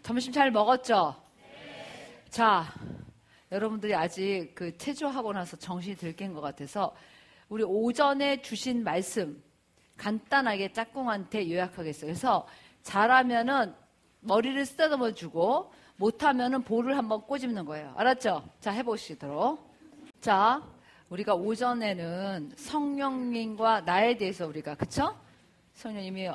점심 잘 먹었죠? 자, 여러분들이 아직 그 체조하고 나서 정신이 들 깬 것 같아서 우리 오전에 주신 말씀 간단하게 짝꿍한테 요약하겠어요. 그래서 잘하면은 머리를 쓰다듬어 주고 못하면은 볼을 한번 꼬집는 거예요. 알았죠? 자, 해보시도록. 자, 우리가 오전에는 성령님과 나에 대해서 우리가, 그쵸? 성령님이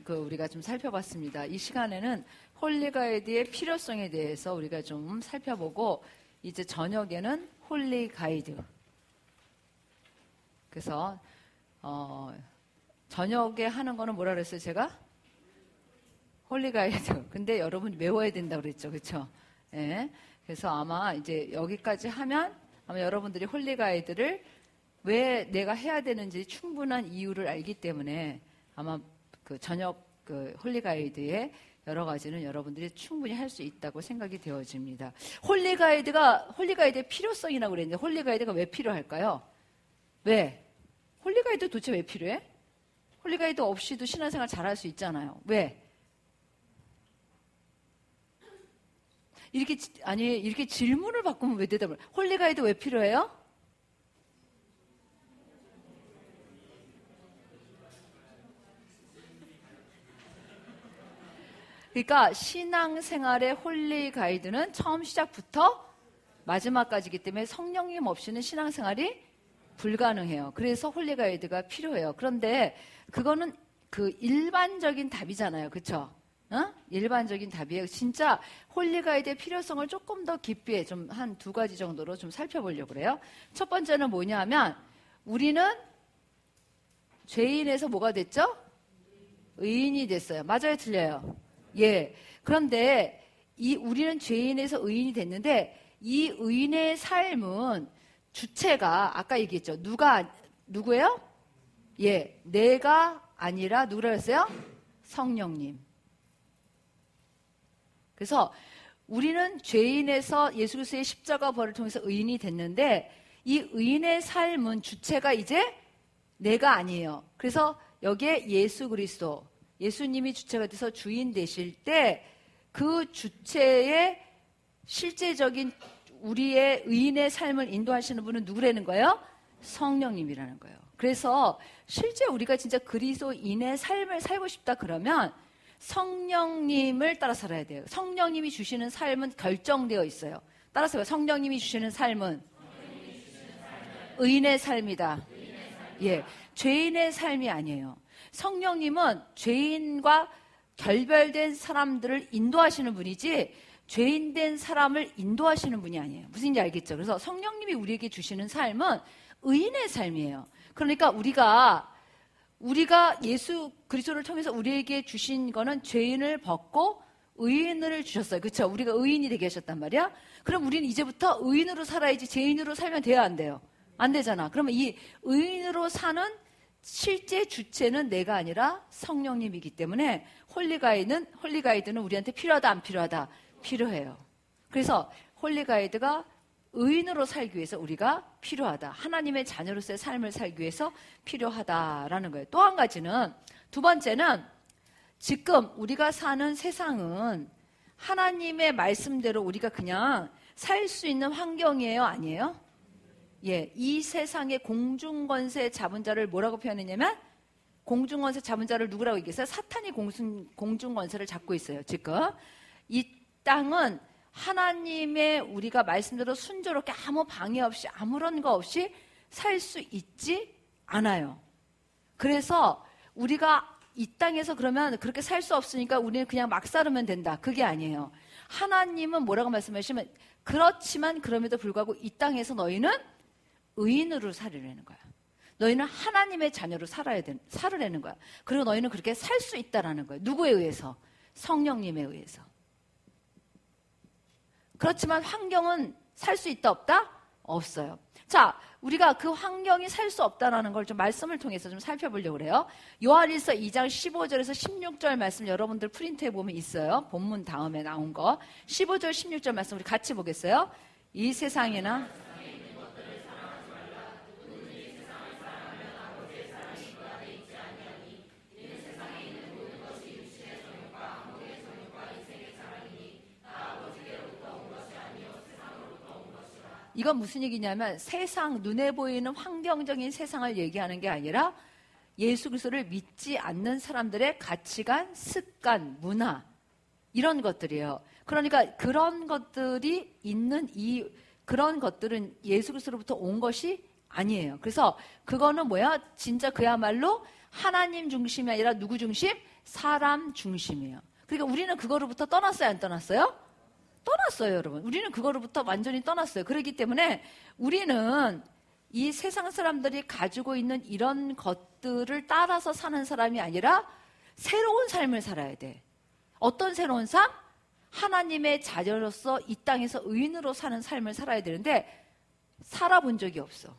우리가 좀 살펴봤습니다. 이 시간에는 홀리가이드의 필요성에 대해서 우리가 좀 살펴보고 이제 저녁에는 홀리가이드. 그래서 저녁에 하는 거는 뭐라 그랬어요, 제가? 홀리가이드. 근데 여러분 외워야 된다고 그랬죠, 그렇죠? 예. 그래서 아마 이제 여기까지 하면 아마 여러분들이 홀리가이드를 왜 내가 해야 되는지 충분한 이유를 알기 때문에 아마 그 저녁 그 홀리가이드의 여러 가지는 여러분들이 충분히 할 수 있다고 생각이 되어집니다. 홀리가이드의 필요성이라고 그랬는데 홀리가이드가 왜 필요할까요? 왜? 홀리가이드 도대체 왜 필요해? 홀리가이드 없이도 신앙생활 잘할 수 있잖아요. 왜? 이렇게 질문을 바꾸면 왜 대답을? 홀리가이드 왜 필요해요? 그러니까 신앙생활의 홀리가이드는 처음 시작부터 마지막까지이기 때문에 성령님 없이는 신앙생활이 불가능해요. 그래서 홀리가이드가 필요해요. 그런데 그거는 그 일반적인 답이잖아요. 그렇죠? 일반적인 답이에요. 진짜 홀리가이드의 필요성을 조금 더 깊이 좀 한 두 가지 정도로 좀 살펴보려고 그래요. 첫 번째는 뭐냐 하면 우리는 죄인에서 뭐가 됐죠? 의인이 됐어요. 맞아요? 틀려요? 예. 그런데 우리는 죄인에서 의인이 됐는데 이 의인의 삶은 주체가 아까 얘기했죠. 누구예요? 예. 내가 아니라 누구라 했어요? 성령님. 그래서 우리는 죄인에서 예수 그리스도의 십자가 벌을 통해서 의인이 됐는데 이 의인의 삶은 주체가 이제 내가 아니에요. 그래서 여기에 예수 그리스도, 예수님이 주체가 돼서 주인 되실 때 그 주체의 실제적인 우리의 의인의 삶을 인도하시는 분은 누구라는 거예요? 성령님이라는 거예요. 그래서 실제 우리가 진짜 그리스도인의 삶을 살고 싶다 그러면 성령님을 따라 살아야 돼요. 성령님이 주시는 삶은 결정되어 있어요. 따라서 성령님이 주시는 삶은 의인의 삶이다. 예, 죄인의 삶이 아니에요. 성령님은 죄인과 결별된 사람들을 인도하시는 분이지 죄인된 사람을 인도하시는 분이 아니에요. 무슨 얘기인지 알겠죠? 그래서 성령님이 우리에게 주시는 삶은 의인의 삶이에요. 그러니까 우리가 예수 그리스도를 통해서 우리에게 주신 거는 죄인을 벗고 의인을 주셨어요. 그렇죠? 우리가 의인이 되게 하셨단 말이야. 그럼 우리는 이제부터 의인으로 살아야지 죄인으로 살면 돼야 안 돼요? 안 되잖아. 그러면 이 의인으로 사는 실제 주체는 내가 아니라 성령님이기 때문에 홀리가이드는 우리한테 필요하다 안 필요하다? 필요해요. 그래서 홀리가이드가 의인으로 살기 위해서 우리가 필요하다. 하나님의 자녀로서의 삶을 살기 위해서 필요하다라는 거예요. 또 한 가지는, 두 번째는 지금 우리가 사는 세상은 하나님의 말씀대로 우리가 그냥 살 수 있는 환경이에요? 아니에요? 예, 이 세상의 공중권세 잡은 자를 뭐라고 표현했냐면 공중권세 잡은 자를 누구라고 얘기했어요? 사탄이 공중권세를 잡고 있어요. 지금 이 땅은 하나님의 우리가 말씀대로 순조롭게 아무 방해 없이 아무런 거 없이 살 수 있지 않아요. 그래서 우리가 이 땅에서 그러면 그렇게 살 수 없으니까 우리는 그냥 막 살으면 된다. 그게 아니에요. 하나님은 뭐라고 말씀하시면 그렇지만 그럼에도 불구하고 이 땅에서 너희는 의인으로 살으라는 거야. 너희는 하나님의 자녀로 살으라는 거야. 그리고 너희는 그렇게 살 수 있다라는 거야. 누구에 의해서? 성령님에 의해서. 그렇지만 환경은 살 수 있다 없다? 없어요. 자, 우리가 그 환경이 살 수 없다라는 걸 좀 말씀을 통해서 좀 살펴보려고 그래요. 요한일서 2장 15절에서 16절 말씀 여러분들 프린트해 보면 있어요. 본문 다음에 나온 거. 15절 16절 말씀 우리 같이 보겠어요. 이 세상에나 이건 무슨 얘기냐면 세상, 눈에 보이는 환경적인 세상을 얘기하는 게 아니라 예수 그리스도를 믿지 않는 사람들의 가치관, 습관, 문화 이런 것들이에요. 그러니까 그런 것들이 있는 그런 것들은 예수 그리스도로부터 온 것이 아니에요. 그래서 그거는 뭐야? 진짜 그야말로 하나님 중심이 아니라 누구 중심? 사람 중심이에요. 그러니까 우리는 그거로부터 떠났어요, 안 떠났어요? 떠났어요, 여러분. 우리는 그거로부터 완전히 떠났어요. 그렇기 때문에 우리는 이 세상 사람들이 가지고 있는 이런 것들을 따라서 사는 사람이 아니라 새로운 삶을 살아야 돼. 어떤 새로운 삶? 하나님의 자녀로서 이 땅에서 의인으로 사는 삶을 살아야 되는데 살아본 적이 없어.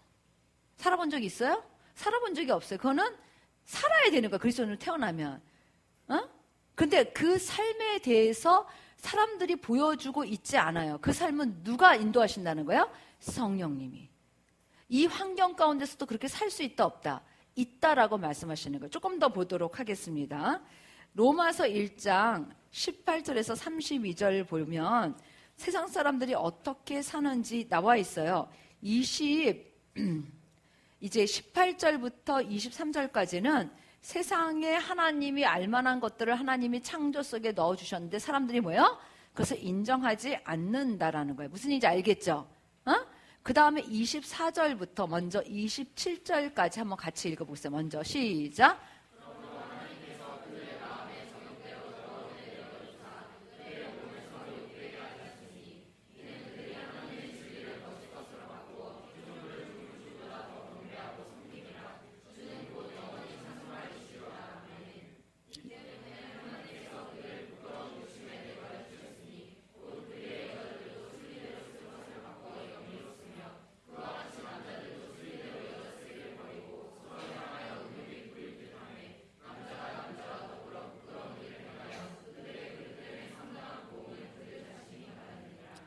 살아본 적이 있어요? 살아본 적이 없어요. 그거는 살아야 되는 거야. 그리스도인으로 태어나면. 근데 그 삶에 대해서 사람들이 보여주고 있지 않아요. 그 삶은 누가 인도하신다는 거예요? 성령님이. 이 환경 가운데서도 그렇게 살 수 있다 없다? 있다라고 말씀하시는 거예요. 조금 더 보도록 하겠습니다. 로마서 1장 18절에서 32절 보면 세상 사람들이 어떻게 사는지 나와 있어요. 이제 18절부터 23절까지는 세상에 하나님이 알만한 것들을 하나님이 창조 속에 넣어주셨는데 사람들이 뭐예요? 그것을 인정하지 않는다라는 거예요. 무슨 얘기인지 알겠죠? 그 다음에 24절부터 먼저 27절까지 한번 같이 읽어보세요. 먼저 시작.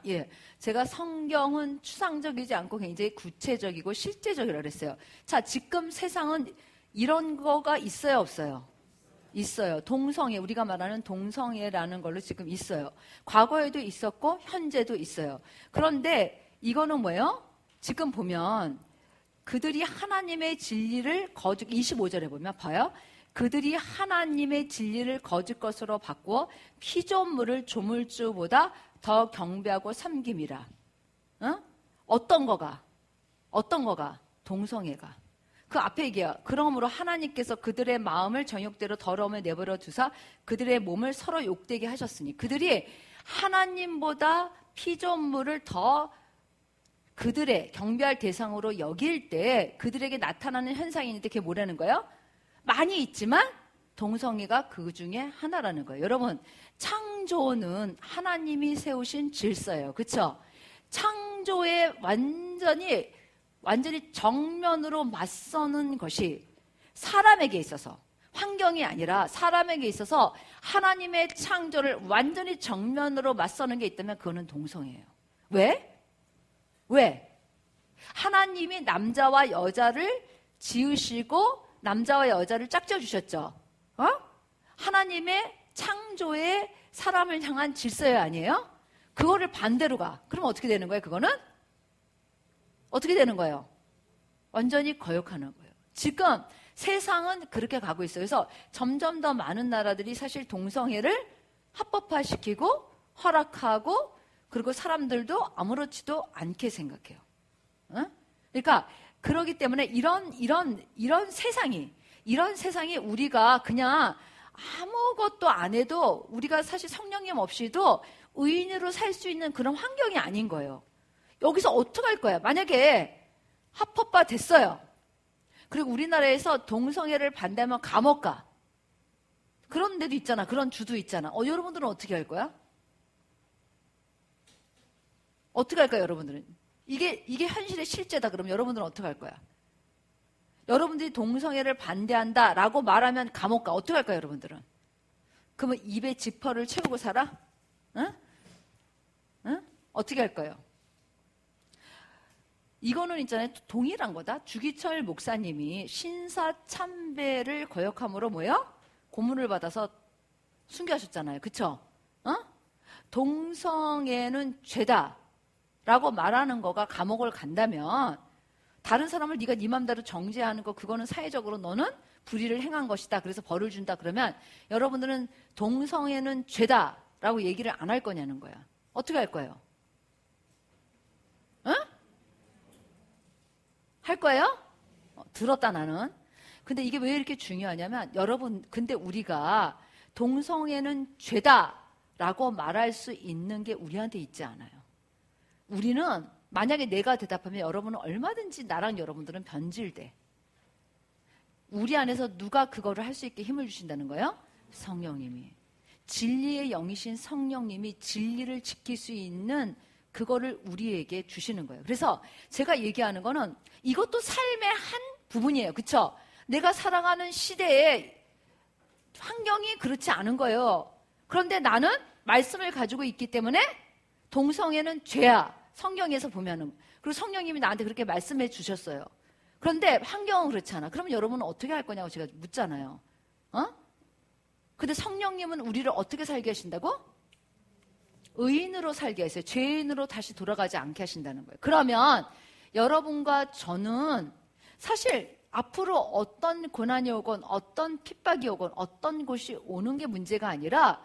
예, 제가 성경은 추상적이지 않고 굉장히 구체적이고 실제적이라고 그랬어요. 자, 지금 세상은 이런 거가 있어요, 없어요? 있어요. 동성애, 우리가 말하는 동성애라는 걸로 지금 있어요. 과거에도 있었고 현재도 있어요. 그런데 이거는 뭐예요? 지금 보면 그들이 하나님의 진리를 25절에 보면 봐요. 그들이 하나님의 진리를 거짓 것으로 바꾸어 피조물을 조물주보다 더 경배하고 섬김이라. 어떤 거가? 동성애가. 그 앞에 얘기해요. 그러므로 하나님께서 그들의 마음을 정욕대로 더러움에 내버려 두사 그들의 몸을 서로 욕되게 하셨으니 그들이 하나님보다 피조물을 더 그들의 경배할 대상으로 여길 때 그들에게 나타나는 현상이 있는데 그게 뭐라는 거예요? 많이 있지만 동성애가 그 중에 하나라는 거예요. 여러분, 창조는 하나님이 세우신 질서예요. 그렇죠? 창조에 완전히 정면으로 맞서는 것이 사람에게 있어서 환경이 아니라 사람에게 있어서 하나님의 창조를 완전히 정면으로 맞서는 게 있다면 그거는 동성애예요. 왜? 하나님이 남자와 여자를 지으시고 남자와 여자를 짝지어 주셨죠. 하나님의 창조에 사람을 향한 질서예요, 아니에요? 그거를 반대로 가. 그럼 어떻게 되는 거예요, 그거는? 어떻게 되는 거예요? 완전히 거역하는 거예요. 지금 세상은 그렇게 가고 있어요. 그래서 점점 더 많은 나라들이 사실 동성애를 합법화시키고 허락하고 그리고 사람들도 아무렇지도 않게 생각해요. 그러니까 그러기 때문에 이런 세상이 우리가 그냥 아무것도 안 해도 우리가 사실 성령님 없이도 의인으로 살 수 있는 그런 환경이 아닌 거예요. 여기서 어떻게 할 거야? 만약에 합법화 됐어요. 그리고 우리나라에서 동성애를 반대하면 감옥 가. 그런 데도 있잖아. 그런 주도 있잖아. 여러분들은 어떻게 할 거야? 어떻게 할까요, 여러분들은? 이게 현실의 실제다. 그럼 여러분들은 어떻게 할 거야? 여러분들이 동성애를 반대한다라고 말하면 감옥 가. 어떻게 할까요, 여러분들은? 그러면 입에 지퍼를 채우고 살아? 응? 어떻게 할 거예요? 이거는 있잖아요. 동일한 거다. 주기철 목사님이 신사참배를 거역함으로 뭐요? 고문을 받아서 순교하셨잖아요. 그쵸? 동성애는 죄다. 라고 말하는 거가 감옥을 간다면 다른 사람을 네가 네 맘대로 정죄하는 거 그거는 사회적으로 너는 불의를 행한 것이다. 그래서 벌을 준다. 그러면 여러분들은 동성애는 죄다라고 얘기를 안 할 거냐는 거야. 어떻게 할 거예요? 응? 할 거예요? 들었다 나는. 근데 이게 왜 이렇게 중요하냐면 여러분 근데 우리가 동성애는 죄다라고 말할 수 있는 게 우리한테 있지 않아요. 우리는 만약에 내가 대답하면 여러분은 얼마든지 나랑 여러분들은 변질돼. 우리 안에서 누가 그거를 할 수 있게 힘을 주신다는 거예요? 성령님이. 진리의 영이신 성령님이 진리를 지킬 수 있는 그거를 우리에게 주시는 거예요. 그래서 제가 얘기하는 거는 이것도 삶의 한 부분이에요. 그렇죠? 내가 살아가는 시대에 환경이 그렇지 않은 거예요. 그런데 나는 말씀을 가지고 있기 때문에 동성애는 죄야. 성경에서 보면은. 그리고 성령님이 나한테 그렇게 말씀해 주셨어요. 그런데 환경은 그렇지 않아. 그러면 여러분은 어떻게 할 거냐고 제가 묻잖아요. 근데 성령님은 우리를 어떻게 살게 하신다고? 의인으로 살게 하세요. 죄인으로 다시 돌아가지 않게 하신다는 거예요. 그러면 여러분과 저는 사실 앞으로 어떤 고난이 오건 어떤 핍박이 오건 어떤 곳이 오는 게 문제가 아니라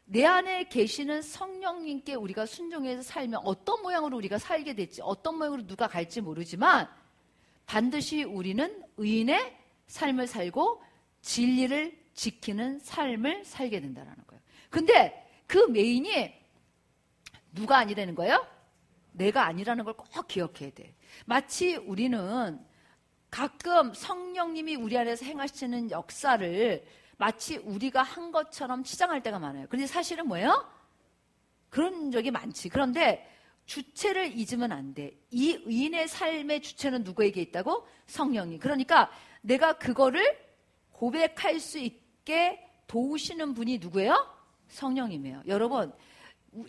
내 안에 계시는 성령님께 우리가 순종해서 살면 어떤 모양으로 우리가 살게 될지 어떤 모양으로 누가 갈지 모르지만 반드시 우리는 의인의 삶을 살고 진리를 지키는 삶을 살게 된다는 거예요. 근데 그 메인이 누가 아니라는 거예요? 내가 아니라는 걸 꼭 기억해야 돼. 마치 우리는 가끔 성령님이 우리 안에서 행하시는 역사를 마치 우리가 한 것처럼 치장할 때가 많아요. 그런데 사실은 뭐예요? 그런 적이 많지. 그런데 주체를 잊으면 안 돼. 이 의인의 삶의 주체는 누구에게 있다고? 성령님. 그러니까 내가 그거를 고백할 수 있게 도우시는 분이 누구예요? 성령님이에요. 여러분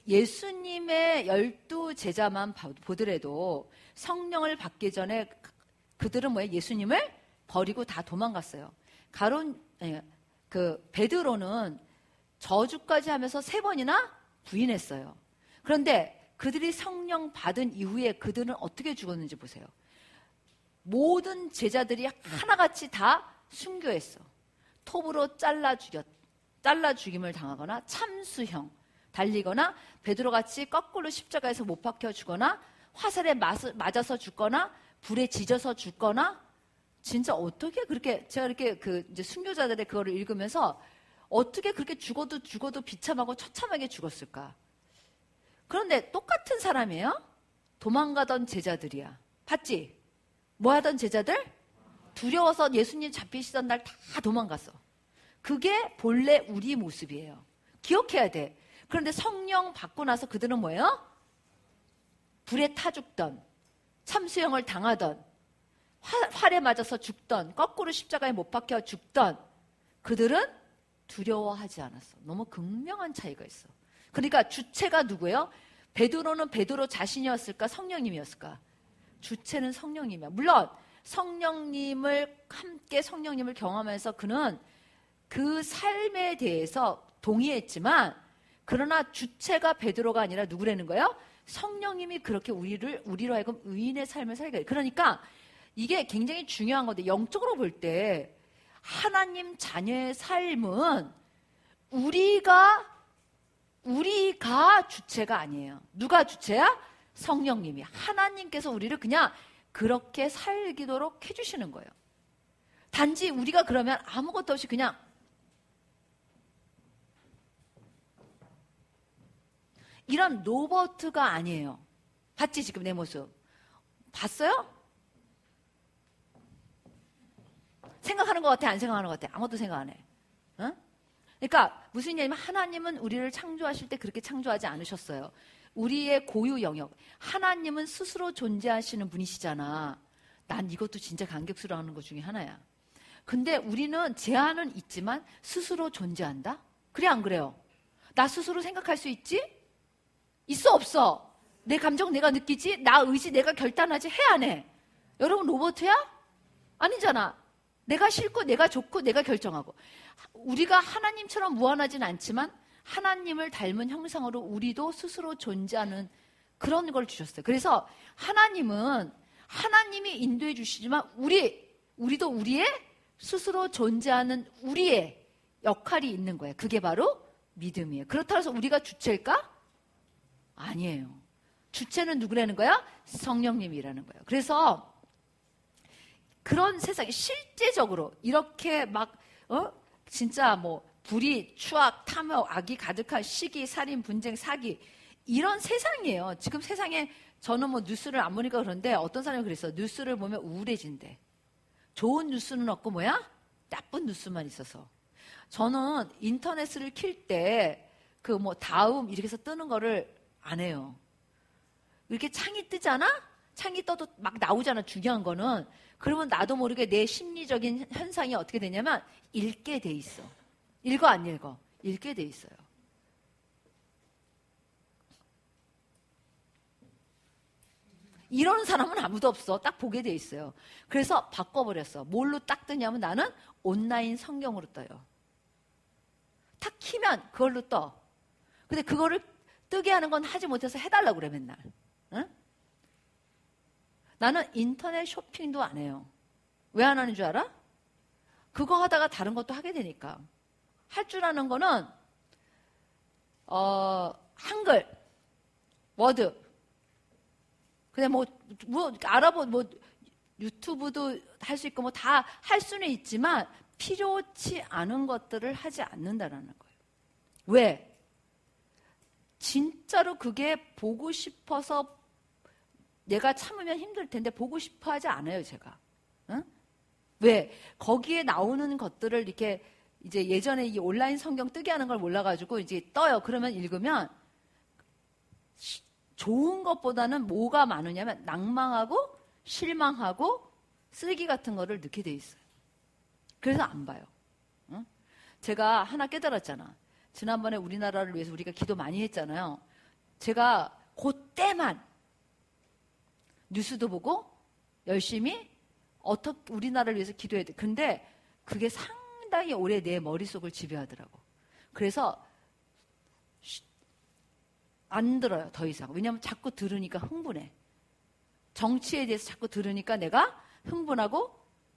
예수님의 12제자만 보더라도 성령을 받기 전에 그들은 뭐예요? 예수님을 버리고 다 도망갔어요. 베드로는 저주까지 하면서 3번이나 부인했어요. 그런데 그들이 성령 받은 이후에 그들은 어떻게 죽었는지 보세요. 모든 제자들이 하나같이 다 순교했어. 톱으로 잘라 죽임을 당하거나 참수형 달리거나 베드로같이 거꾸로 십자가에서 못 박혀 죽거나 화살에 맞아서 죽거나 불에 지져서 죽거나 진짜 어떻게 그렇게 제가 이렇게 이제 순교자들의 그거를 읽으면서 어떻게 그렇게 죽어도 비참하고 처참하게 죽었을까? 그런데 똑같은 사람이에요? 도망가던 제자들이야. 봤지? 뭐 하던 제자들? 두려워서 예수님 잡히시던 날 다 도망갔어. 그게 본래 우리 모습이에요. 기억해야 돼. 그런데 성령 받고 나서 그들은 뭐예요? 불에 타 죽던, 참수형을 당하던, 활에 맞아서 죽던, 거꾸로 십자가에 못 박혀 죽던 그들은 두려워하지 않았어. 너무 극명한 차이가 있어. 그러니까 주체가 누구예요? 베드로는 베드로 자신이었을까? 성령님이었을까? 주체는 성령님이야. 물론 성령님을 함께 성령님을 경험하면서 그는 그 삶에 대해서 동의했지만 그러나 주체가 베드로가 아니라 누구라는 거예요? 성령님이 그렇게 우리로 하여금 의인의 삶을 살게 해요. 그러니까 이게 굉장히 중요한 건데 영적으로 볼 때 하나님 자녀의 삶은 우리가 주체가 아니에요. 누가 주체야? 성령님이. 하나님께서 우리를 그냥 그렇게 살기도록 해주시는 거예요. 단지 우리가 그러면 아무것도 없이 그냥 이런 로버트가 아니에요. 봤지 지금 내 모습? 봤어요? 생각하는 것 같아? 안 생각하는 것 같아? 아무것도 생각 안 해. 응? 그러니까 무슨 얘기냐면 하나님은 우리를 창조하실 때 그렇게 창조하지 않으셨어요. 우리의 고유 영역. 하나님은 스스로 존재하시는 분이시잖아. 난 이것도 진짜 감격스러워하는 것 중에 하나야. 근데 우리는 제한은 있지만 스스로 존재한다? 그래 안 그래요? 나 스스로 생각할 수 있지? 있어 없어? 내 감정 내가 느끼지? 나 의지 내가 결단하지? 해 안 해? 여러분 로봇이야? 아니잖아. 내가 싫고 내가 좋고 내가 결정하고. 우리가 하나님처럼 무한하진 않지만 하나님을 닮은 형상으로 우리도 스스로 존재하는 그런 걸 주셨어요. 그래서 하나님은 하나님이 인도해 주시지만 우리도 우리의 스스로 존재하는 우리의 역할이 있는 거예요. 그게 바로 믿음이에요. 그렇다고 해서 우리가 주체일까? 아니에요. 주체는 누구라는 거야? 성령님이라는 거예요. 그래서 그런 세상에 실제적으로 이렇게 막 진짜 뭐 불의, 추악, 탐욕, 악이 가득한 시기, 살인, 분쟁, 사기 이런 세상이에요. 지금 세상에 저는 뭐 뉴스를 안 보니까 그런데 어떤 사람이 그랬어요. 뉴스를 보면 우울해진대. 좋은 뉴스는 없고 뭐야? 나쁜 뉴스만 있어서. 저는 인터넷을 킬 때 그 뭐 다음 이렇게 해서 뜨는 거를 안 해요. 이렇게 창이 뜨잖아? 창이 떠도 막 나오잖아, 중요한 거는. 그러면 나도 모르게 내 심리적인 현상이 어떻게 되냐면 읽게 돼 있어. 읽어 안 읽어? 읽게 돼 있어요. 이러는 사람은 아무도 없어. 딱 보게 돼 있어요. 그래서 바꿔버렸어. 뭘로 딱 뜨냐면 나는 온라인 성경으로 떠요. 탁 키면 그걸로 떠. 근데 그거를 뜨게 하는 건 하지 못해서 해달라고 그래 맨날. 응? 나는 인터넷 쇼핑도 안 해요. 왜 안 하는 줄 알아? 그거 하다가 다른 것도 하게 되니까. 할 줄 아는 거는 한글, 워드. 그냥 뭐 알아보 유튜브도 할 수 있고 뭐 다 할 수는 있지만 필요치 않은 것들을 하지 않는다라는 거예요. 왜? 진짜로 그게 보고 싶어서 내가 참으면 힘들 텐데 보고 싶어 하지 않아요, 제가. 응? 왜? 거기에 나오는 것들을 이렇게 이제 예전에 이 온라인 성경 뜨게 하는 걸 몰라가지고 이제 떠요. 그러면 읽으면 좋은 것보다는 뭐가 많으냐면 낭망하고 실망하고 쓰레기 같은 거를 넣게 돼 있어요. 그래서 안 봐요. 응? 제가 하나 깨달았잖아. 지난번에 우리나라를 위해서 우리가 기도 많이 했잖아요. 제가 그때만 뉴스도 보고 열심히 어떻게 우리나라를 위해서 기도해야 돼. 근데 그게 상당히 오래 내 머릿속을 지배하더라고. 그래서 안 들어요, 더 이상. 왜냐하면 자꾸 들으니까 흥분해. 정치에 대해서 자꾸 들으니까 내가 흥분하고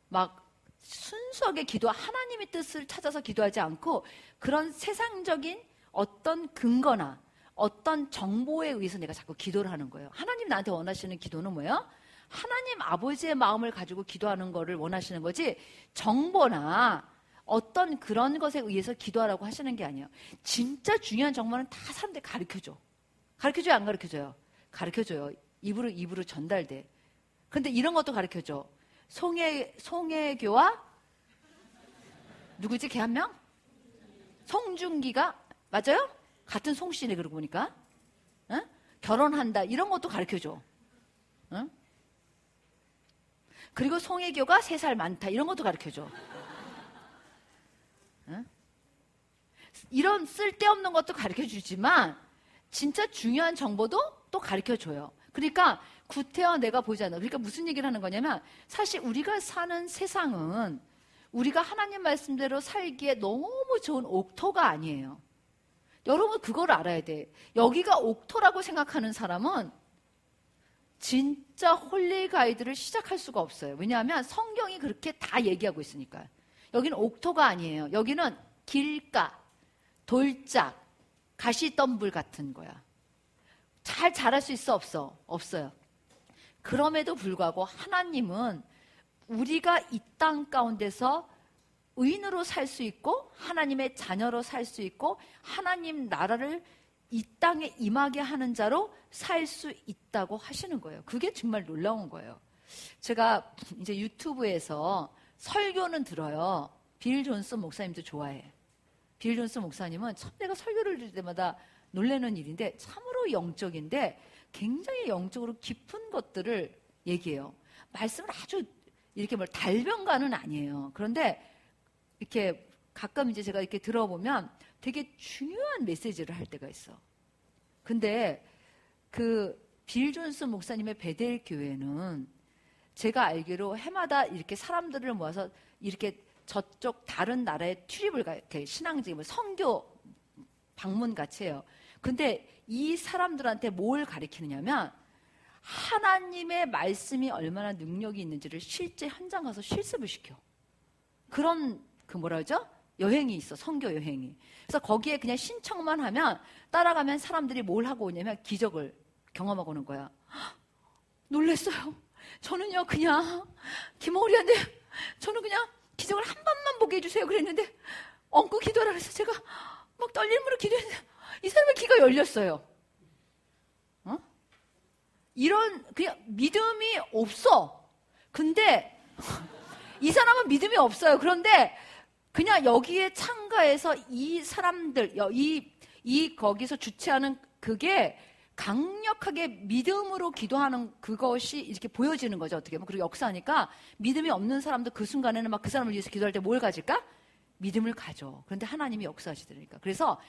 막 순수하게 하나님의 뜻을 찾아서 기도하지 않고 그런 세상적인 어떤 근거나 어떤 정보에 의해서 내가 자꾸 기도를 하는 거예요. 하나님 나한테 원하시는 기도는 뭐예요? 하나님 아버지의 마음을 가지고 기도하는 거를 원하시는 거지 정보나 어떤 그런 것에 의해서 기도하라고 하시는 게 아니에요. 진짜 중요한 정보는 다 사람들이 가르쳐줘. 가르쳐줘요, 안 가르쳐줘요? 가르쳐줘요. 입으로 전달돼. 근데 이런 것도 가르쳐줘. 송혜교와 누구지? 걔 한 명? 송중기가 맞아요? 같은 송씨네 그러고 보니까. 응? 결혼한다 이런 것도 가르쳐줘. 응? 그리고 송혜교가 3살 많다 이런 것도 가르쳐줘. 응? 이런 쓸데없는 것도 가르쳐주지만 진짜 중요한 정보도 또 가르쳐줘요. 그러니까 구태여 내가 보잖아. 그러니까 무슨 얘기를 하는 거냐면 사실 우리가 사는 세상은 우리가 하나님 말씀대로 살기에 너무 좋은 옥토가 아니에요. 여러분 그걸 알아야 돼. 여기가 옥토라고 생각하는 사람은 진짜 홀리 가이드를 시작할 수가 없어요. 왜냐하면 성경이 그렇게 다 얘기하고 있으니까. 여기는 옥토가 아니에요. 여기는 길가, 돌짝, 가시덤불 같은 거야. 잘 자랄 수 있어? 없어? 없어요. 그럼에도 불구하고 하나님은 우리가 이 땅 가운데서 의인으로 살 수 있고 하나님의 자녀로 살 수 있고 하나님 나라를 이 땅에 임하게 하는 자로 살 수 있다고 하시는 거예요. 그게 정말 놀라운 거예요. 제가 이제 유튜브에서 설교는 들어요. 빌 존슨 목사님도 좋아해. 빌 존슨 목사님은 참 내가 설교를 들을 때마다 놀라는 일인데 참으로 영적인데 굉장히 영적으로 깊은 것들을 얘기해요. 말씀을 아주 이렇게 달변가는 아니에요. 그런데 이렇게 가끔 이제 제가 이렇게 들어보면 되게 중요한 메시지를 할 때가 있어. 근데 그 빌 존슨 목사님의 베델 교회는 제가 알기로 해마다 이렇게 사람들을 모아서 이렇게 저쪽 다른 나라에 출입을 가, 이렇게 신앙적인 선교 방문 같이 해요. 근데 이 사람들한테 뭘 가리키느냐면 하나님의 말씀이 얼마나 능력이 있는지를 실제 현장 가서 실습을 시켜. 그런 뭐라 그러죠? 여행이 있어. 선교 여행이. 그래서 거기에 그냥 신청만 하면 따라가면 사람들이 뭘 하고 오냐면 기적을 경험하고 오는 거야. 놀랬어요. 저는요 그냥 김어울이한테 저는 그냥 기적을 한 번만 보게 해주세요 그랬는데 엉고 기도하라 그래서 제가 막 떨림으로 기도했는데 이 사람의 귀가 열렸어요. 이런 그냥 믿음이 없어. 근데 이 사람은 믿음이 없어요. 그런데 그냥 여기에 참가해서 이 사람들 이 거기서 주최하는 그게 강력하게 믿음으로 기도하는 그것이 이렇게 보여지는 거죠. 어떻게 보면. 그리고 역사하니까 믿음이 없는 사람도 그 순간에는 막 그 사람을 위해서 기도할 때 뭘 가질까? 믿음을 가져. 그런데 하나님이 역사하시더라니까. 그래서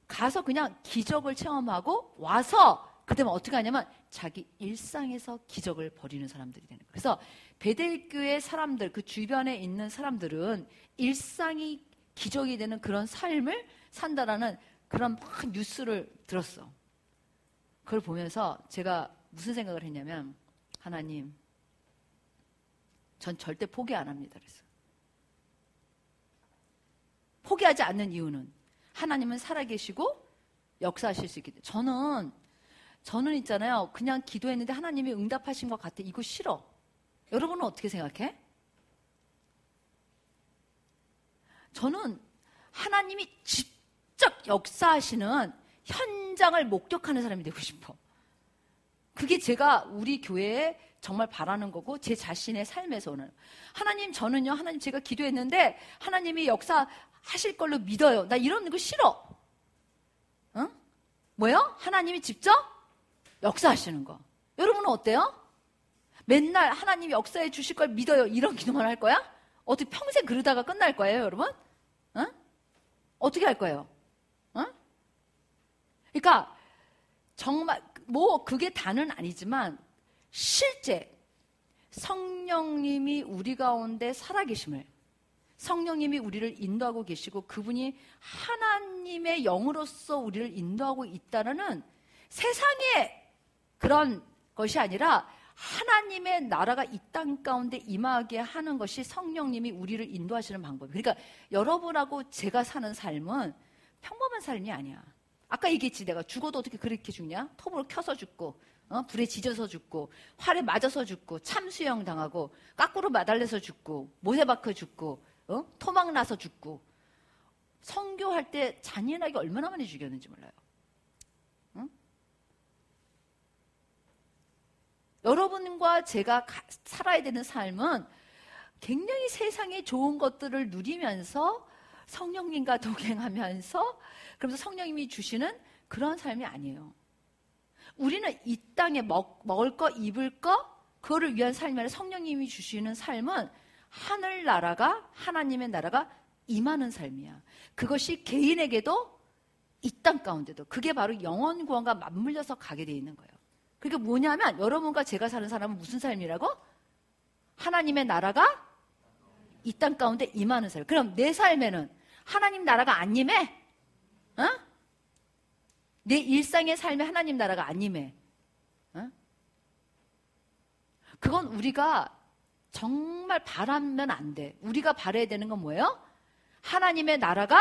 가서 그냥 기적을 체험하고 와서 그다음에 어떻게 하냐면 자기 일상에서 기적을 벌이는 사람들이 되는 거예요. 그래서 베델교회 사람들, 그 주변에 있는 사람들은 일상이 기적이 되는 그런 삶을 산다라는 그런 막 뉴스를 들었어. 그걸 보면서 제가 무슨 생각을 했냐면 하나님, 전 절대 포기 안 합니다. 그래서 포기하지 않는 이유는 하나님은 살아계시고 역사하실 수 있기 때문에 저는 있잖아요. 그냥 기도했는데 하나님이 응답하신 것 같아. 이거 싫어. 여러분은 어떻게 생각해? 저는 하나님이 직접 역사하시는 현장을 목격하는 사람이 되고 싶어. 그게 제가 우리 교회에 정말 바라는 거고 제 자신의 삶에서는 하나님 저는요. 하나님 제가 기도했는데 하나님이 역사하실 걸로 믿어요. 나 이런 거 싫어. 응? 뭐요? 하나님이 직접 역사하시는 거. 여러분은 어때요? 맨날 하나님이 역사해 주실 걸 믿어요. 이런 기도만 할 거야? 어떻게 평생 그러다가 끝날 거예요, 여러분? 응? 어떻게 할 거예요? 응? 그러니까 정말 그게 다는 아니지만 실제 성령님이 우리 가운데 살아계심을 성령님이 우리를 인도하고 계시고 그분이 하나님의 영으로서 우리를 인도하고 있다는 세상의 그런 것이 아니라 하나님의 나라가 이 땅 가운데 임하게 하는 것이 성령님이 우리를 인도하시는 방법이에요. 그러니까 여러분하고 제가 사는 삶은 평범한 삶이 아니야. 아까 얘기했지 내가 죽어도 어떻게 그렇게 죽냐? 톱으로 켜서 죽고 불에 지져서 죽고 활에 맞아서 죽고 참수형 당하고 까꾸로 마달려서 죽고 못에 박혀 죽고 토막 나서 죽고 선교할 때 잔인하게 얼마나 많이 죽였는지 몰라요. 여러분과 제가 살아야 되는 삶은 굉장히 세상의 좋은 것들을 누리면서 성령님과 동행하면서 그러면서 성령님이 주시는 그런 삶이 아니에요. 우리는 이 땅에 먹을 거 입을 거 그거를 위한 삶이 아니라 성령님이 주시는 삶은 하늘나라가 하나님의 나라가 임하는 삶이야. 그것이 개인에게도 이 땅 가운데도 그게 바로 영원 구원과 맞물려서 가게 돼 있는 거예요. 그게 뭐냐면 여러분과 제가 사는 사람은 무슨 삶이라고? 하나님의 나라가 이 땅 가운데 임하는 삶. 그럼 내 삶에는 하나님 나라가 안 임해? 내 일상의 삶에 하나님 나라가 안 임해? 그건 우리가 정말 바라면 안 돼. 우리가 바라야 되는 건 뭐예요? 하나님의 나라가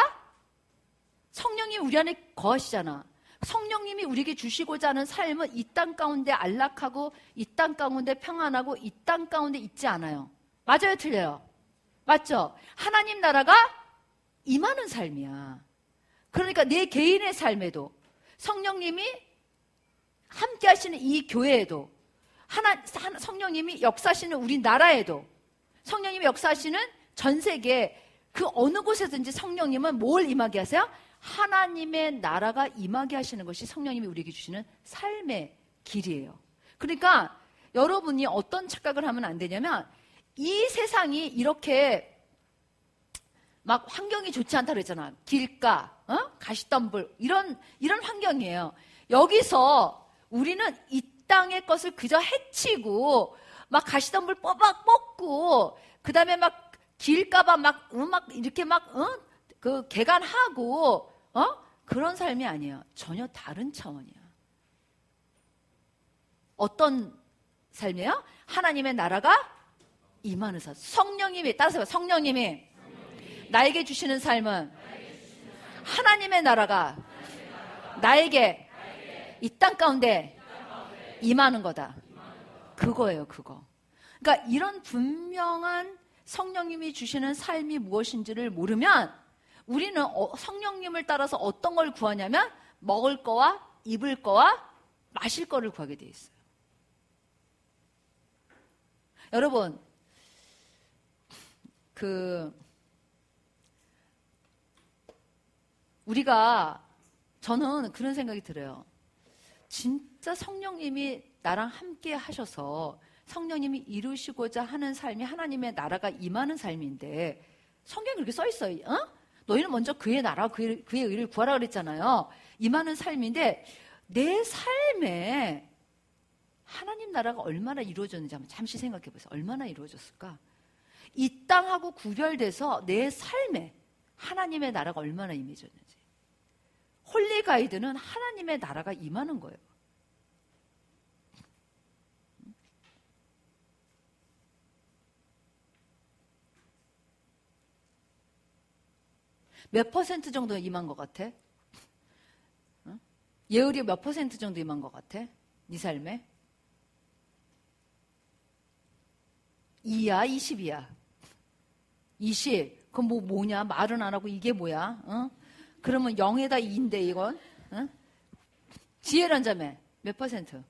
성령이 우리 안에 거하시잖아. 성령님이 우리에게 주시고자 하는 삶은 이 땅 가운데 안락하고 이 땅 가운데 평안하고 이 땅 가운데 있지 않아요. 맞아요? 틀려요? 맞죠? 하나님 나라가 임하는 삶이야. 그러니까 내 개인의 삶에도 성령님이 함께 하시는 이 교회에도 성령님이 역사하시는 우리 나라에도 성령님이 역사하시는 전 세계 그 어느 곳에든지 성령님은 뭘 임하게 하세요? 하나님의 나라가 임하게 하시는 것이 성령님이 우리에게 주시는 삶의 길이에요. 그러니까 여러분이 어떤 착각을 하면 안 되냐면 이 세상이 이렇게 막 환경이 좋지 않다 그랬잖아. 길가, 가시덤불 이런 환경이에요. 여기서 우리는 이 땅의 것을 그저 해치고 막 가시덤불 뽑고 그다음에 막 길가봐 막 이렇게 막 그 개간하고 그런 삶이 아니에요. 전혀 다른 차원이야. 어떤 삶이에요? 하나님의 나라가 임하는 삶. 성령님이, 따라서 성령님이 나에게 주시는 삶은 하나님의 나라가 나에게 이 땅 가운데 임하는 거다. 그거예요, 그거. 그러니까 이런 분명한 성령님이 주시는 삶이 무엇인지를 모르면 우리는 성령님을 따라서 어떤 걸 구하냐면 먹을 거와 입을 거와 마실 거를 구하게 돼 있어요. 여러분, 저는 그런 생각이 들어요. 진짜 성령님이 나랑 함께 하셔서 성령님이 이루시고자 하는 삶이 하나님의 나라가 임하는 삶인데 성경에 그렇게 써 있어요. 너희는 먼저 그의 나라, 그의 의를 구하라 그랬잖아요. 임하는 삶인데 내 삶에 하나님 나라가 얼마나 이루어졌는지 한번 잠시 생각해 보세요. 얼마나 이루어졌을까? 이 땅하고 구별돼서 내 삶에 하나님의 나라가 얼마나 임해졌는지. 홀리 가이드는 하나님의 나라가 임하는 거예요. 몇 퍼센트 정도 임한 것 같아? 예을이 몇 퍼센트 정도 임한 것 같아? 네 삶에? 2야, 20이야? 20. 그럼 뭐냐? 말은 안 하고 이게 뭐야? 그러면 0에다 2인데 이건? 지혜란 자매 몇 퍼센트?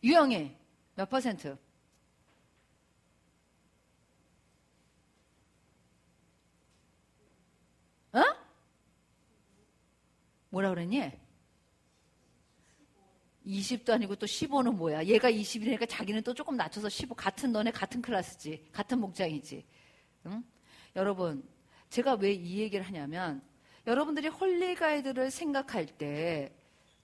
유영이 몇 퍼센트? 뭐라 그랬니? 20도 아니고 또 15는 뭐야? 얘가 20이니까 자기는 또 조금 낮춰서 15. 너네 같은 클래스지. 같은 목장이지. 응? 여러분, 제가 왜 이 얘기를 하냐면 여러분들이 홀리 가이드를 생각할 때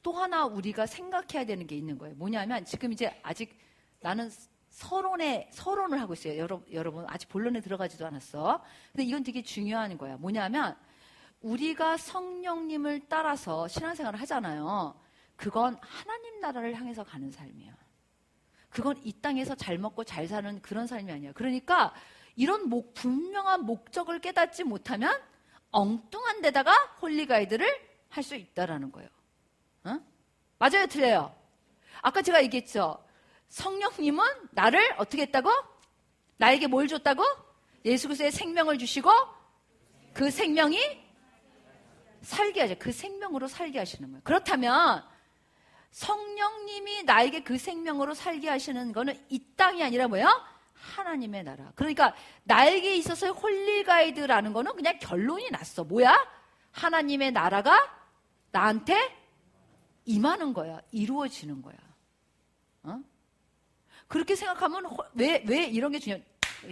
또 하나 우리가 생각해야 되는 게 있는 거예요. 뭐냐면 지금 이제 아직 나는 서론을 하고 있어요. 여러분 아직 본론에 들어가지도 않았어. 근데 이건 되게 중요한 거야. 뭐냐면 우리가 성령님을 따라서 신앙생활을 하잖아요. 그건 하나님 나라를 향해서 가는 삶이야. 그건 이 땅에서 잘 먹고 잘 사는 그런 삶이 아니야. 그러니까 이런 분명한 목적을 깨닫지 못하면 엉뚱한 데다가 홀리 가이드를 할 수 있다라는 거예요. 맞아요, 틀려요? 아까 제가 얘기했죠. 성령님은 나를 어떻게 했다고? 나에게 뭘 줬다고? 예수 그리스도의 생명을 주시고 그 생명이 살게 하죠. 그 생명으로 살게 하시는 거예요. 그렇다면 성령님이 나에게 그 생명으로 살게 하시는 거는 이 땅이 아니라 뭐예요? 하나님의 나라. 그러니까 나에게 있어서의 홀리 가이드라는 거는 그냥 결론이 났어. 뭐야? 하나님의 나라가 나한테 임하는 거야. 이루어지는 거야. 그렇게 생각하면 왜 이런 게 중요해?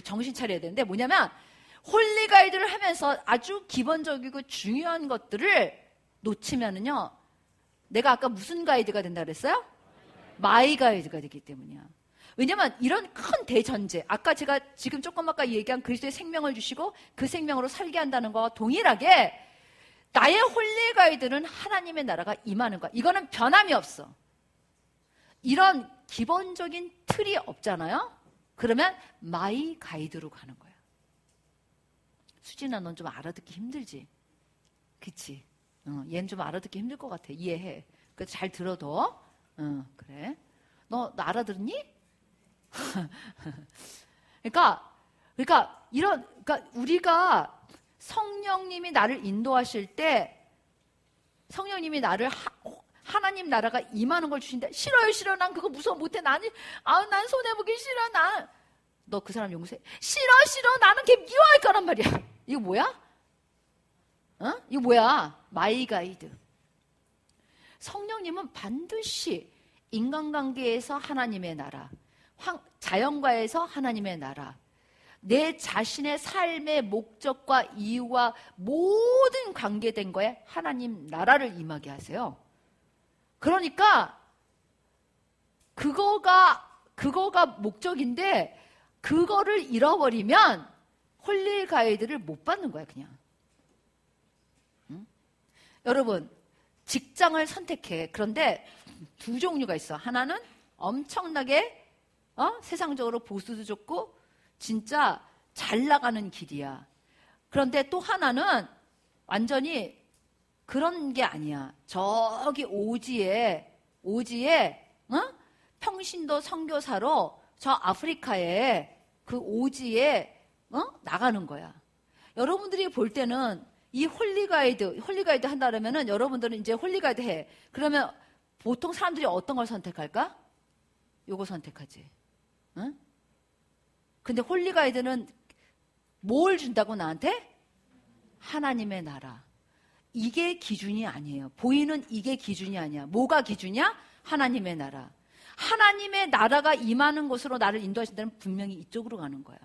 정신 차려야 되는데 뭐냐면 홀리 가이드를 하면서 아주 기본적이고 중요한 것들을 놓치면은요. 내가 아까 무슨 가이드가 된다 그랬어요? 마이 가이드가 되기 때문이야. 왜냐면 이런 큰 대전제, 아까 제가 지금 조금 아까 얘기한 그리스도의 생명을 주시고 그 생명으로 살게 한다는 거와 동일하게 나의 홀리 가이드는 하나님의 나라가 임하는 거야. 이거는 변함이 없어. 이런 기본적인 틀이 없잖아요. 그러면 마이 가이드로 가는 거야. 수진아, 넌 좀 알아듣기 힘들지? 그치? 얘는 좀 알아듣기 힘들 것 같아. 이해해. 그래서 잘 들어도. 그래. 너 알아들었니? 그러니까 우리가 성령님이 나를 인도하실 때 성령님이 나를 하나님 나라가 임하는 걸 주신다. 싫어요. 난 그거 무서워 못해. 난 손해보기 싫어. 너 그 사람 용서해. 싫어. 나는 걔 미워할 거란 말이야. 이거 뭐야? 이거 뭐야? 마이 가이드. 성령님은 반드시 인간관계에서 하나님의 나라, 자연과에서 하나님의 나라, 내 자신의 삶의 목적과 이유와 모든 관계된 거에 하나님 나라를 임하게 하세요. 그러니까 그거가 목적인데 그거를 잃어버리면 홀리 가이드를 못 받는 거야, 그냥. 응? 여러분, 직장을 선택해. 그런데 두 종류가 있어. 하나는 엄청나게 세상적으로 보수도 좋고 진짜 잘 나가는 길이야. 그런데 또 하나는 완전히 그런 게 아니야. 저기 오지에 평신도 선교사로 저 아프리카에 그 오지에 나가는 거야. 여러분들이 볼 때는 이 홀리가이드 한다 그러면은 여러분들은 이제 홀리가이드 해. 그러면 보통 사람들이 어떤 걸 선택할까? 요거 선택하지. 응? 근데 홀리가이드는 뭘 준다고 나한테? 하나님의 나라. 이게 기준이 아니에요. 보이는 이게 기준이 아니야. 뭐가 기준이야? 하나님의 나라. 하나님의 나라가 임하는 곳으로 나를 인도하신다면 분명히 이쪽으로 가는 거야.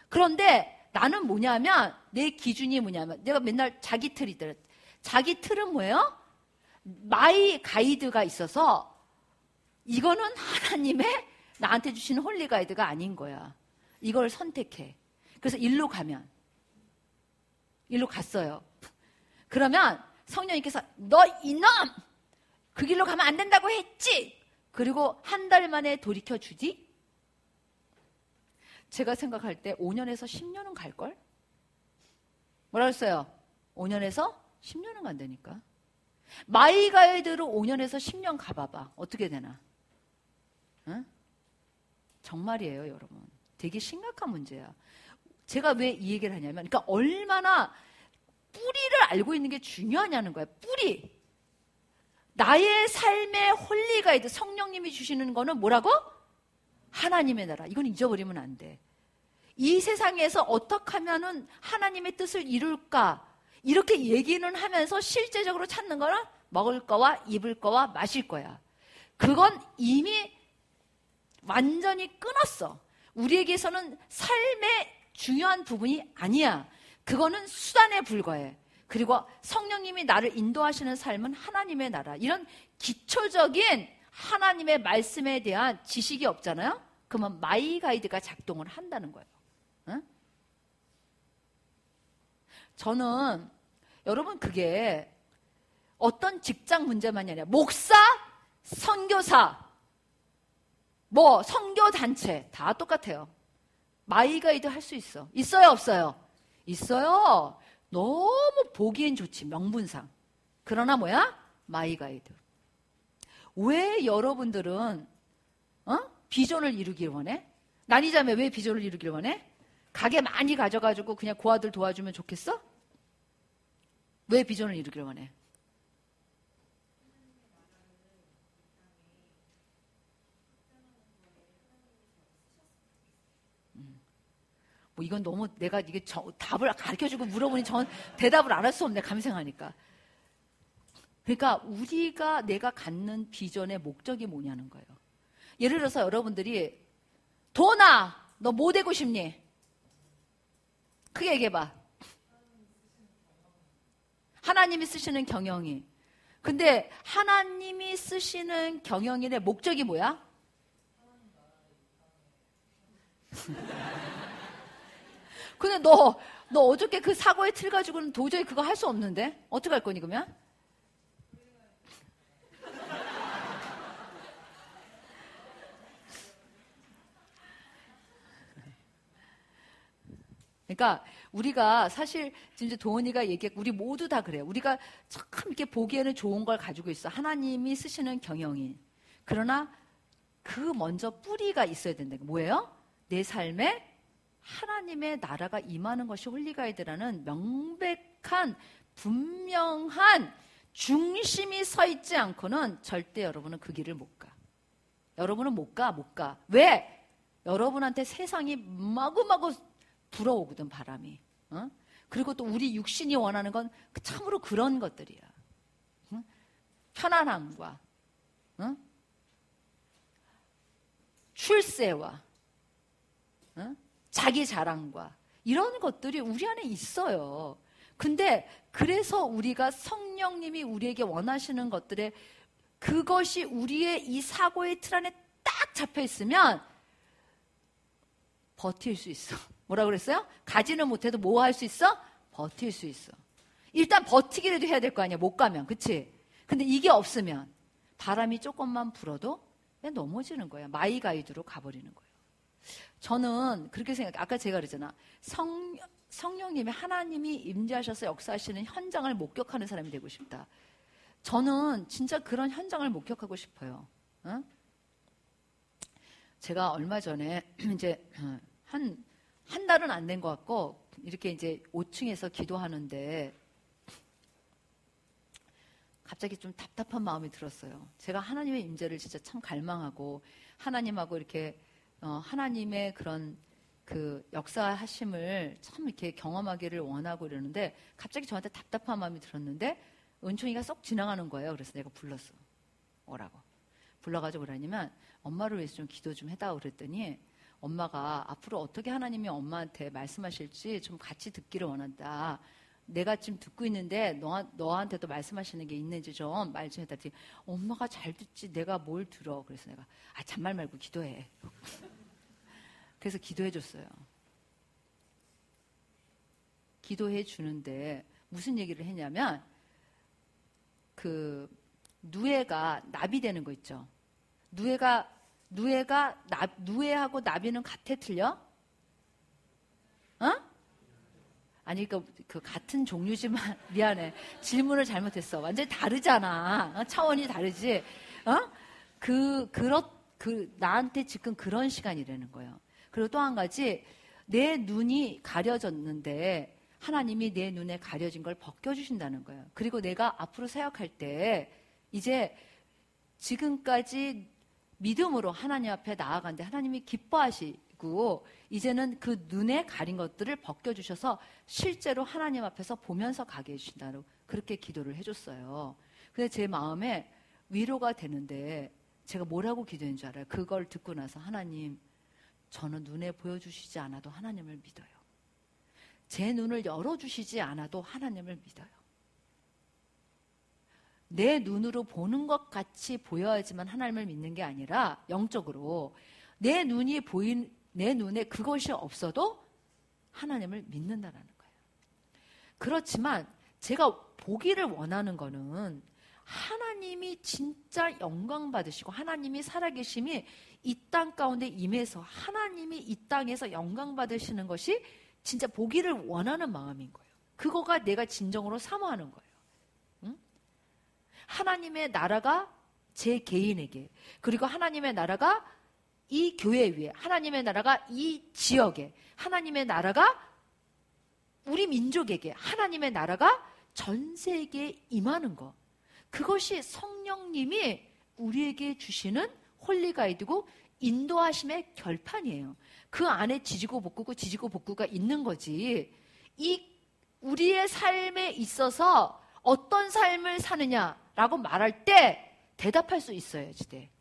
그런데 나는 뭐냐면 내 기준이 뭐냐면 내가 맨날 자기 틀이 있더라. 자기 틀은 뭐예요? 마이 가이드가 있어서 이거는 하나님의 나한테 주시는 홀리 가이드가 아닌 거야. 이걸 선택해. 그래서 일로 갔어요. 그러면 성령님께서 너 이놈! 그 길로 가면 안 된다고 했지? 그리고 한 달 만에 돌이켜 주지? 제가 생각할 때 5년에서 10년은 갈걸? 뭐라 그랬어요? 5년에서 10년은 간다니까. 마이가이드로 5년에서 10년 가봐봐. 어떻게 되나? 응? 정말이에요, 여러분. 되게 심각한 문제야. 제가 왜 이 얘기를 하냐면, 그러니까 얼마나 뿌리를 알고 있는 게 중요하냐는 거야. 뿌리. 나의 삶의 홀리가이드, 성령님이 주시는 거는 뭐라고? 하나님의 나라. 이건 잊어버리면 안 돼. 이 세상에서 어떻게 하면은 하나님의 뜻을 이룰까? 이렇게 얘기는 하면서 실제적으로 찾는 거는 먹을 거와 입을 거와 마실 거야. 그건 이미 완전히 끊었어. 우리에게서는 삶의 중요한 부분이 아니야. 그거는 수단에 불과해. 그리고 성령님이 나를 인도하시는 삶은 하나님의 나라. 이런 기초적인 하나님의 말씀에 대한 지식이 없잖아요? 그러면 마이 가이드가 작동을 한다는 거예요. 응? 저는 여러분 그게 어떤 직장 문제만이 아니라 목사, 선교사, 선교단체 다 똑같아요. 마이 가이드 할 수 있어. 있어요, 없어요? 있어요. 너무 보기엔 좋지, 명분상. 그러나 뭐야? 마이 가이드. 왜 여러분들은 비전을 이루길 원해? 난이자매 왜 비전을 이루길 원해? 가게 많이 가져가지고 그냥 고아들 도와주면 좋겠어? 왜 비전을 이루길 원해? 뭐 이건 너무 내가 이게 답을 가르쳐주고 물어보니 전 대답을 안 할 수 없네, 감생하니까. 그러니까 우리가 내가 갖는 비전의 목적이 뭐냐는 거예요. 예를 들어서 여러분들이 도나 너 뭐 되고 싶니? 크게 얘기해봐. 하나님이 쓰시는 경영이. 근데 하나님이 쓰시는 경영인의 목적이 뭐야? 근데 너 어저께 그 사고의 틀 가지고는 도저히 그거 할 수 없는데? 어떻게 할 거니 그러면? 그러니까 우리가 사실 지금 도원이가 얘기했고 우리 모두 다 그래요. 우리가 참 이렇게 보기에는 좋은 걸 가지고 있어. 하나님이 쓰시는 경영인. 그러나 그 먼저 뿌리가 있어야 된다. 뭐예요? 내 삶에 하나님의 나라가 임하는 것이 홀리가이드라는 명백한 분명한 중심이 서 있지 않고는 절대 여러분은 그 길을 못 가. 여러분은 못 가. 왜? 여러분한테 세상이 마구마구 불어오거든, 바람이. 그리고 또 우리 육신이 원하는 건 참으로 그런 것들이야. 편안함과 출세와 자기 자랑과 이런 것들이 우리 안에 있어요. 근데 그래서 우리가 성령님이 우리에게 원하시는 것들에 그것이 우리의 이 사고의 틀 안에 딱 잡혀 있으면 버틸 수 있어. 뭐라 그랬어요? 가지는 못해도 뭐 할 수 있어? 버틸 수 있어. 일단 버티기라도 해야 될 거 아니야. 못 가면. 그치? 근데 이게 없으면 바람이 조금만 불어도 그냥 넘어지는 거야. 마이가이드로 가버리는 거예요. 저는 그렇게 생각해요. 아까 제가 그랬잖아. 성령님이 하나님이 임재하셔서 역사하시는 현장을 목격하는 사람이 되고 싶다. 저는 진짜 그런 현장을 목격하고 싶어요. 응? 제가 얼마 전에 이제 한 달은 안 된 것 같고 이렇게 이제 5층에서 기도하는데 갑자기 좀 답답한 마음이 들었어요. 제가 하나님의 임재를 진짜 참 갈망하고 하나님하고 이렇게 하나님의 그런 그 역사하심을 참 이렇게 경험하기를 원하고 이러는데 갑자기 저한테 답답한 마음이 들었는데 은총이가 쏙 지나가는 거예요. 그래서 내가 불렀어. 오라고. 불러가지고 그러냐면 엄마를 위해서 좀 기도 좀 해다오 그랬더니 엄마가 앞으로 어떻게 하나님이 엄마한테 말씀하실지 좀 같이 듣기를 원한다. 내가 지금 듣고 있는데 너한테도 말씀하시는 게 있는지 좀 말 좀 해달라. 엄마가 잘 듣지 내가 뭘 들어. 그래서 내가 잔말 말고 기도해. 그래서 기도해 줬어요. 기도해 주는데 무슨 얘기를 했냐면 그 누에가 나비 되는 거 있죠. 누에하고 나비는 같아 틀려? 어? 아니 그 같은 종류지만 미안해. 질문을 잘못했어. 완전히 다르잖아. 차원이 다르지. 나한테 지금 그런 시간이라는 거예요. 그리고 또 한 가지 내 눈이 가려졌는데 하나님이 내 눈에 가려진 걸 벗겨주신다는 거예요. 그리고 내가 앞으로 사역할 때 이제 지금까지 믿음으로 하나님 앞에 나아간데 하나님이 기뻐하시고 이제는 그 눈에 가린 것들을 벗겨주셔서 실제로 하나님 앞에서 보면서 가게 해주신다고 그렇게 기도를 해줬어요. 근데 제 마음에 위로가 되는데 제가 뭐라고 기도한 줄 알아요? 그걸 듣고 나서 하나님 저는 눈에 보여주시지 않아도 하나님을 믿어요. 제 눈을 열어주시지 않아도 하나님을 믿어요. 내 눈으로 보는 것 같이 보여야지만 하나님을 믿는 게 아니라 영적으로 내 눈에 그것이 없어도 하나님을 믿는다는 거예요. 그렇지만 제가 보기를 원하는 거는 하나님이 진짜 영광 받으시고 하나님이 살아계심이 이 땅 가운데 임해서 하나님이 이 땅에서 영광 받으시는 것이 진짜 보기를 원하는 마음인 거예요. 그거가 내가 진정으로 사모하는 거예요. 응? 하나님의 나라가 제 개인에게 그리고 하나님의 나라가 이 교회 위에 하나님의 나라가 이 지역에 하나님의 나라가 우리 민족에게 하나님의 나라가 전 세계에 임하는 것 그것이 성령님이 우리에게 주시는 홀리가이드고 인도하심의 결판이에요. 그 안에 지지고 볶고가 있는 거지. 이 우리의 삶에 있어서 어떤 삶을 사느냐라고 말할 때 대답할 수 있어야지 돼.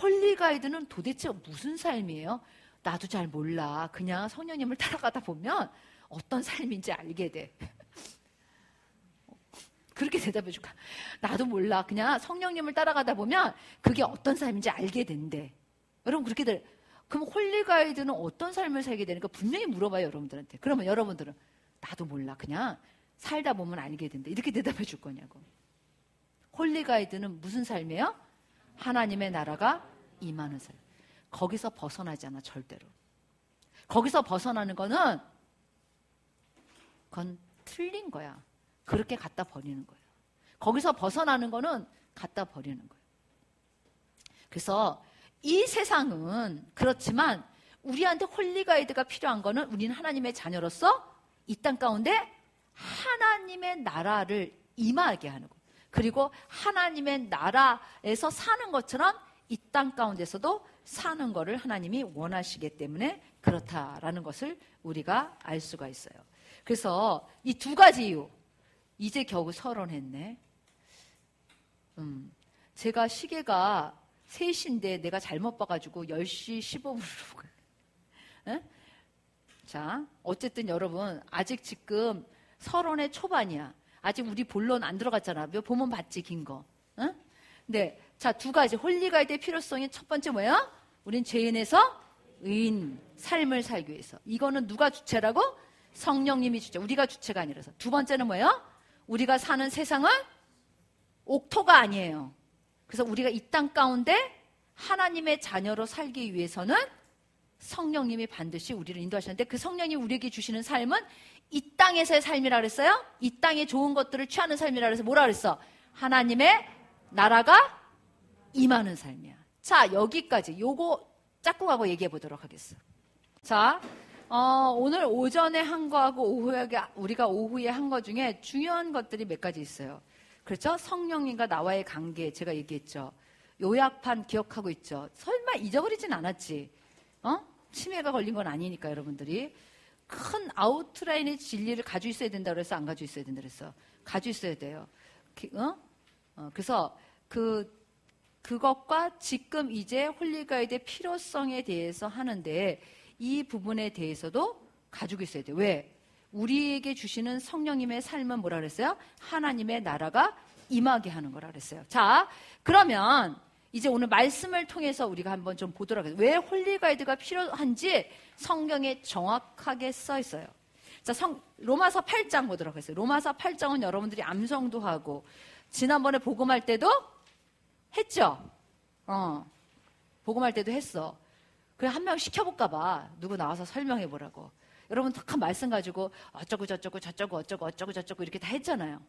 홀리가이드는 도대체 무슨 삶이에요? 나도 잘 몰라. 그냥 성령님을 따라가다 보면 어떤 삶인지 알게 돼. 그렇게 대답해 줄까? 나도 몰라. 그냥 성령님을 따라가다 보면 그게 어떤 삶인지 알게 된대. 여러분 그렇게 돼. 그럼 홀리가이드는 어떤 삶을 살게 되니까 분명히 물어봐요 여러분들한테. 그러면 여러분들은 나도 몰라. 그냥 살다 보면 알게 된다. 이렇게 대답해 줄 거냐고. 홀리가이드는 무슨 삶이에요? 하나님의 나라가 임하는 삶. 거기서 벗어나지 않아 절대로. 거기서 벗어나는 거는 그건 틀린 거야. 그렇게 갖다 버리는 거예요. 거기서 벗어나는 거는 갖다 버리는 거예요. 그래서 이 세상은 그렇지만 우리한테 홀리가이드가 필요한 거는 우리는 하나님의 자녀로서 이 땅 가운데 하나님의 나라를 임하게 하는 거예요. 그리고 하나님의 나라에서 사는 것처럼 이 땅 가운데서도 사는 것을 하나님이 원하시기 때문에 그렇다라는 것을 우리가 알 수가 있어요. 그래서 이 두 가지 이유 이제 겨우 서론했네. 제가 시계가 3시인데 내가 잘못 봐가지고 10시 15분으로. 자, 어쨌든 여러분 아직 지금 서론의 초반이야. 아직 우리 본론 안 들어갔잖아. 보면 봤지 긴 거. 근데 자, 두 가지 홀리가이드의 필요성이 첫 번째 뭐야? 우린 죄인에서 의인 삶을 살기 위해서. 이거는 누가 주체라고? 성령님이 주체. 우리가 주체가 아니라서. 두 번째는 뭐예요? 우리가 사는 세상은 옥토가 아니에요. 그래서 우리가 이 땅 가운데 하나님의 자녀로 살기 위해서는 성령님이 반드시 우리를 인도하시는데, 그 성령님이 우리에게 주시는 삶은 이 땅에서의 삶이라 그랬어요. 이 땅의 좋은 것들을 취하는 삶이라 그래서 뭐라 그랬어? 하나님의 나라가 임하는 삶이야. 자, 여기까지 요거 짝꿍하고 얘기해 보도록 하겠습니다. 자, 오늘 오전에 한 거하고 우리가 오후에 한 거 중에 중요한 것들이 몇 가지 있어요. 그렇죠? 성령님과 나와의 관계 제가 얘기했죠. 요약판 기억하고 있죠. 설마 잊어버리진 않았지? 치매가 걸린 건 아니니까 여러분들이. 큰 아웃라인의 진리를 가지고 있어야 된다고 그래서 안 가지고 있어야 된다고 그랬어. 가지고 있어야 돼요. 그래서 그것과 지금 이제 홀리가이드의 필요성에 대해서 하는데 이 부분에 대해서도 가지고 있어야 돼요. 왜? 우리에게 주시는 성령님의 삶은 뭐라 그랬어요? 하나님의 나라가 임하게 하는 거라 그랬어요. 자, 그러면 이제 오늘 말씀을 통해서 우리가 한번 좀 보도록 하겠습니다. 왜 홀리가이드가 필요한지 성경에 정확하게 써 있어요. 자, 로마서 8장 보도록 하겠습니다. 로마서 8장은 여러분들이 암송도 하고 지난번에 복음할 때도 했죠? 복음할 때도 했어. 그래, 한 명 시켜볼까 봐. 누구 나와서 설명해 보라고. 여러분 탁한 말씀 가지고 어쩌고 저쩌고 저쩌고 어쩌고 어쩌고 저쩌고 이렇게 다 했잖아요.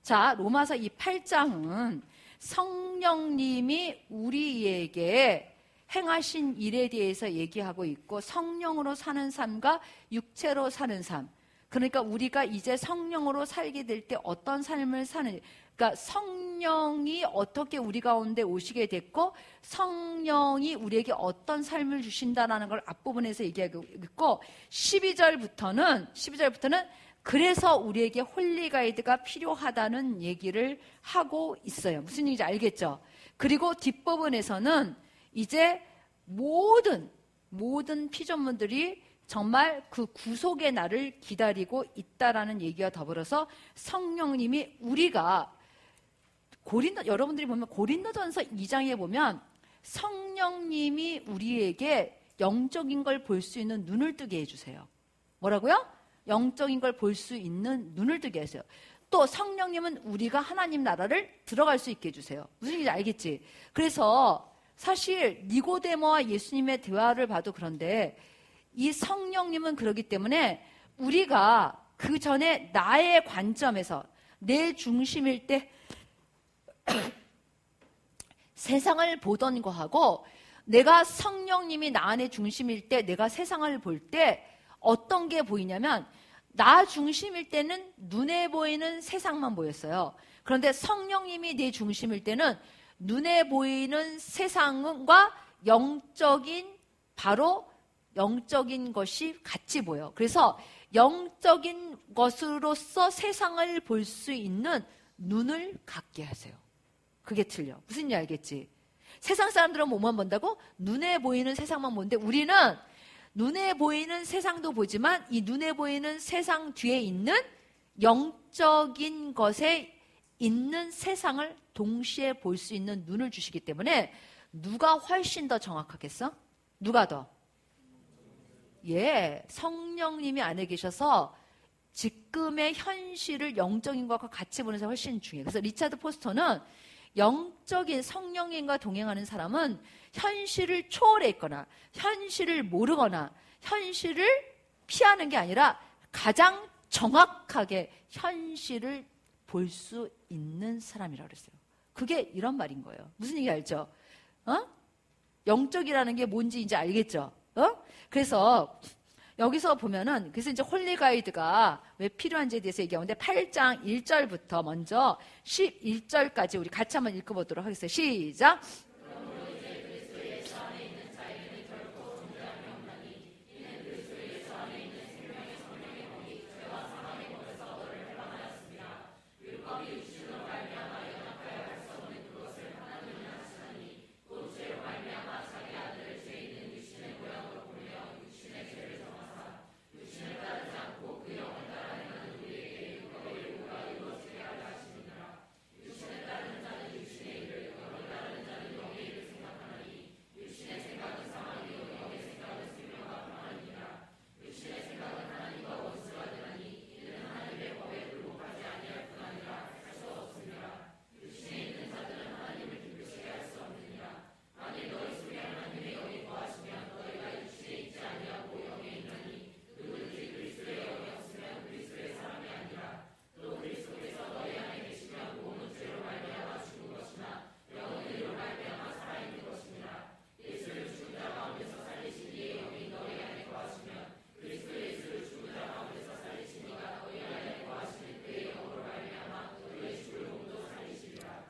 자, 로마서 이 8장은 성령님이 우리에게 행하신 일에 대해서 얘기하고 있고, 성령으로 사는 삶과 육체로 사는 삶. 그러니까 우리가 이제 성령으로 살게 될 때 어떤 삶을 사는, 그러니까 성령이 어떻게 우리 가운데 오시게 됐고 성령이 우리에게 어떤 삶을 주신다라는 걸 앞부분에서 얘기하고 있고, 12절부터는 그래서 우리에게 홀리가이드가 필요하다는 얘기를 하고 있어요. 무슨 얘기인지 알겠죠? 그리고 뒷부분에서는 이제 모든 피조물들이 정말 그 구속의 날을 기다리고 있다라는 얘기와 더불어서 성령님이 우리가 여러분들이 보면 고린도전서 2장에 보면 성령님이 우리에게 영적인 걸 볼 수 있는 눈을 뜨게 해주세요. 뭐라고요? 영적인 걸 볼 수 있는 눈을 뜨게 하세요. 또 성령님은 우리가 하나님 나라를 들어갈 수 있게 해주세요. 무슨 얘기인지 알겠지? 그래서 사실 니고데모와 예수님의 대화를 봐도 그런데 이 성령님은 그러기 때문에 우리가 그 전에 나의 관점에서 내 중심일 때 세상을 보던 거하고 내가 성령님이 나 안에 중심일 때 내가 세상을 볼 때 어떤 게 보이냐면, 나 중심일 때는 눈에 보이는 세상만 보였어요. 그런데 성령님이 내 중심일 때는 눈에 보이는 세상과 바로 영적인 것이 같이 보여. 그래서 영적인 것으로서 세상을 볼 수 있는 눈을 갖게 하세요. 그게 틀려. 무슨 얘기 알겠지? 세상 사람들은 뭐만 본다고? 눈에 보이는 세상만 보는데 우리는 눈에 보이는 세상도 보지만 이 눈에 보이는 세상 뒤에 있는 영적인 것에 있는 세상을 동시에 볼 수 있는 눈을 주시기 때문에 누가 훨씬 더 정확하겠어? 누가 더? 예, 성령님이 안에 계셔서 지금의 현실을 영적인 것과 같이 보는 사람이 훨씬 중요해요. 그래서 리차드 포스터는 영적인 성령님과 동행하는 사람은 현실을 초월했거나 현실을 모르거나 현실을 피하는 게 아니라 가장 정확하게 현실을 볼 수 있는 사람이라고 그랬어요. 그게 이런 말인 거예요. 무슨 얘기 알죠? 영적이라는 게 뭔지 이제 알겠죠? 그래서 여기서 보면은 그래서 이제 홀리가이드가 왜 필요한지에 대해서 얘기하는데 8장 1절부터 먼저 11절까지 우리 같이 한번 읽어보도록 하겠습니다. 시작!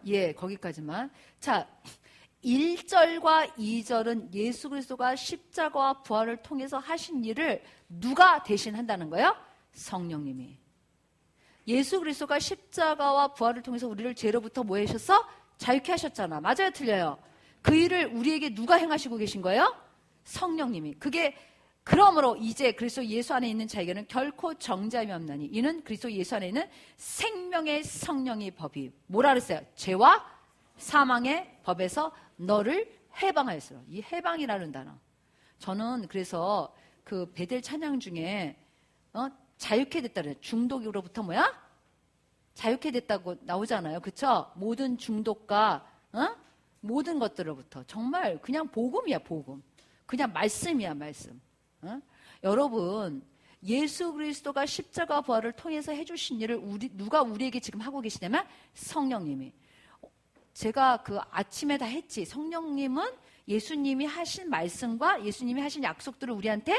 예, 거기까지만. 자, 1절과 2절은 예수 그리스도가 십자가와 부활을 통해서 하신 일을 누가 대신 한다는 거예요? 성령님이. 예수 그리스도가 십자가와 부활을 통해서 우리를 죄로부터 뭐 하셨어? 자유케 하셨잖아. 맞아요, 틀려요? 그 일을 우리에게 누가 행하시고 계신 거예요? 성령님이. 그게 그러므로 이제 그리스도 예수 안에 있는 자에게는 결코 정죄함이 없나니 이는 그리스도 예수 안에 있는 생명의 성령의 법이 뭐라 그랬어요? 죄와 사망의 법에서 너를 해방하였어요. 이 해방이라는 단어. 저는 그래서 그 베델 찬양 중에 자유케 됐다 그래요. 중독으로부터 뭐야? 자유케 됐다고 나오잖아요. 그쵸? 모든 중독과 모든 것들로부터. 정말 그냥 복음이야, 복음. 그냥 말씀이야, 말씀. 여러분, 예수 그리스도가 십자가 부활을 통해서 해주신 일을 누가 우리에게 지금 하고 계시냐면 성령님이. 제가 그 아침에 다 했지. 성령님은 예수님이 하신 말씀과 예수님이 하신 약속들을 우리한테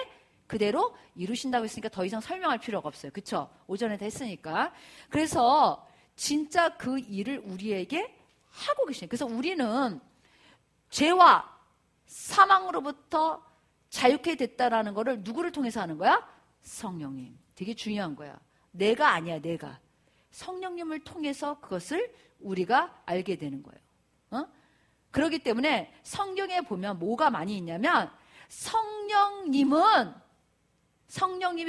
그대로 이루신다고 했으니까 더 이상 설명할 필요가 없어요. 그쵸? 오전에 다 했으니까. 그래서 진짜 그 일을 우리에게 하고 계시네요. 그래서 우리는 죄와 사망으로부터 자유케 됐다라는 거를 누구를 통해서 하는 거야? 성령님. 되게 중요한 거야. 내가 아니야, 내가. 성령님을 통해서 그것을 우리가 알게 되는 거예요. 그렇기 때문에 성경에 보면 뭐가 많이 있냐면 성령님이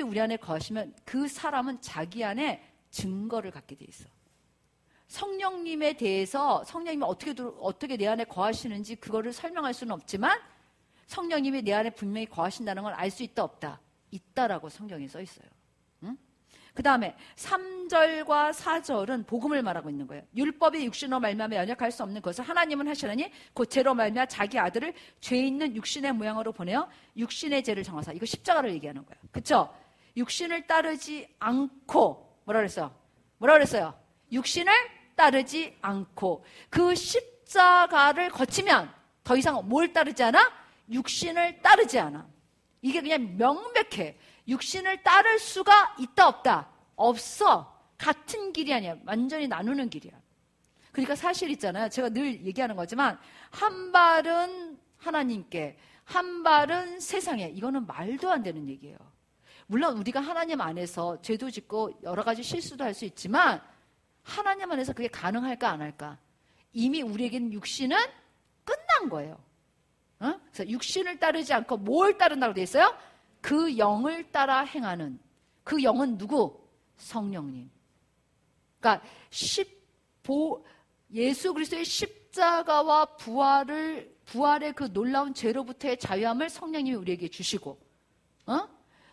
우리 안에 거하시면 그 사람은 자기 안에 증거를 갖게 돼 있어. 성령님에 대해서 성령님이 어떻게 내 안에 거하시는지 그거를 설명할 수는 없지만 성령님이 내 안에 분명히 거하신다는 걸 알 수 있다 없다? 있다라고 성경에 써 있어요. 그 다음에 3절과 4절은 복음을 말하고 있는 거예요. 율법이 육신으로 말미암아 연약할 수 없는 것을 하나님은 하시려니 곧 죄로 말미암아 자기 아들을 죄 있는 육신의 모양으로 보내어 육신의 죄를 정하사. 이거 십자가를 얘기하는 거예요. 그쵸? 육신을 따르지 않고 뭐라 그랬어요? 육신을 따르지 않고 그 십자가를 거치면 더 이상 뭘 따르지 않아? 육신을 따르지 않아. 이게 그냥 명백해. 육신을 따를 수가 있다 없다? 없어. 같은 길이 아니야. 완전히 나누는 길이야. 그러니까 사실 있잖아요. 제가 늘 얘기하는 거지만 한 발은 하나님께 한 발은 세상에. 이거는 말도 안 되는 얘기예요. 물론 우리가 하나님 안에서 죄도 짓고 여러 가지 실수도 할 수 있지만 하나님 안에서 그게 가능할까 안 할까? 이미 우리에게는 육신은 끝난 거예요. 그래서 육신을 따르지 않고 뭘 따른다고 되어 있어요? 그 영을 따라 행하는. 그 영은 누구? 성령님. 그러니까 예수 그리스도의 십자가와 부활의 그 놀라운 죄로부터의 자유함을 성령님이 우리에게 주시고,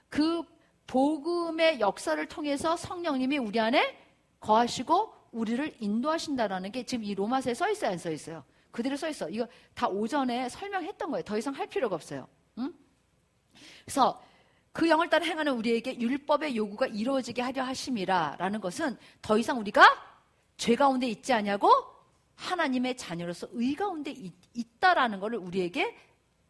그 복음의 역사를 통해서 성령님이 우리 안에 거하시고 우리를 인도하신다라는 게 지금 이 로마서에 써 있어요, 안 써 있어요? 그대로 써 있어. 이거 다 오전에 설명했던 거예요. 더 이상 할 필요가 없어요. 그래서 그 영을 따라 행하는 우리에게 율법의 요구가 이루어지게 하려 하심이라라는 것은 더 이상 우리가 죄 가운데 있지 않냐고 하나님의 자녀로서 의 가운데 있다라는 것을 우리에게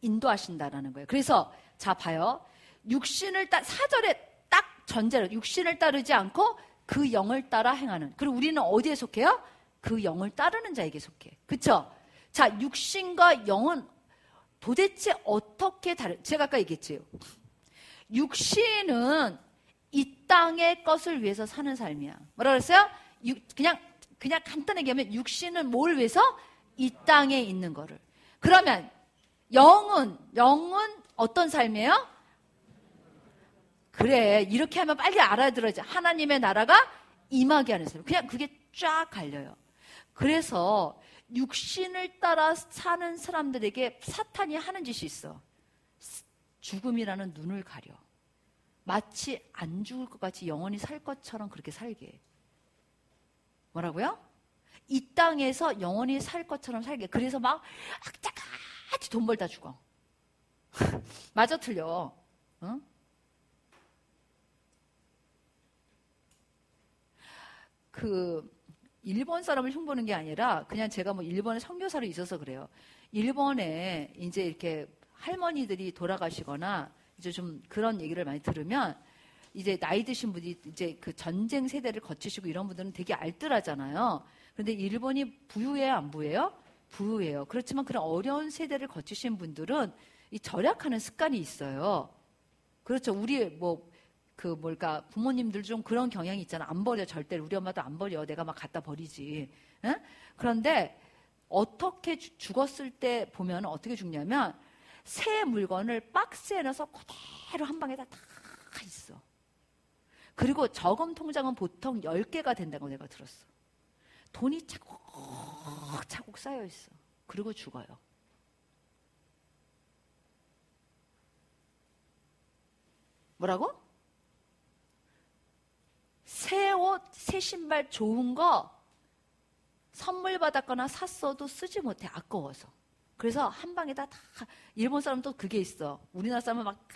인도하신다라는 거예요. 그래서 자 봐요. 4절에 딱 전제로 육신을 따르지 않고 그 영을 따라 행하는. 그리고 우리는 어디에 속해요? 그 영을 따르는 자에게 속해. 그쵸? 자, 육신과 영은 도대체 어떻게 제가 아까 얘기했지요. 육신은 이 땅의 것을 위해서 사는 삶이야. 뭐라 그랬어요? 그냥 간단하게 하면 육신은 뭘 위해서? 이 땅에 있는 거를. 그러면 영은 어떤 삶이에요? 그래, 이렇게 하면 빨리 알아들어야지. 하나님의 나라가 임하게 하는 삶. 그냥 그게 쫙 갈려요. 그래서 육신을 따라 사는 사람들에게 사탄이 하는 짓이 있어. 죽음이라는 눈을 가려. 마치 안 죽을 것 같이 영원히 살 것처럼 그렇게 살게 해. 뭐라고요? 이 땅에서 영원히 살 것처럼 살게. 그래서 막 악착같이 돈 벌다 죽어. 맞아 틀려. 응? 일본 사람을 흉보는 게 아니라 그냥 제가 일본에 선교사로 있어서 그래요. 일본에 이제 이렇게 할머니들이 돌아가시거나 이제 좀 그런 얘기를 많이 들으면 이제 나이 드신 분이 이제 그 전쟁 세대를 거치시고 이런 분들은 되게 알뜰하잖아요. 그런데 일본이 부유해요, 안 부유해요? 부유해요. 그렇지만 그런 어려운 세대를 거치신 분들은 이 절약하는 습관이 있어요. 그렇죠. 우리 부모님들 좀 그런 경향이 있잖아. 안 버려, 절대로. 우리 엄마도 안 버려. 내가 막 갖다 버리지. 응? 그런데 어떻게 죽었을 때 보면 어떻게 죽냐면 새 물건을 박스에 넣어서 그대로 한 방에다 다 있어. 그리고 저금 통장은 보통 10개가 된다고 내가 들었어. 돈이 차곡차곡 쌓여 있어. 그리고 죽어요. 뭐라고? 새 옷, 새 신발 좋은 거 선물 받았거나 샀어도 쓰지 못해. 아까워서. 그래서 한 방에다 다, 일본 사람도 그게 있어. 우리나라 사람은 막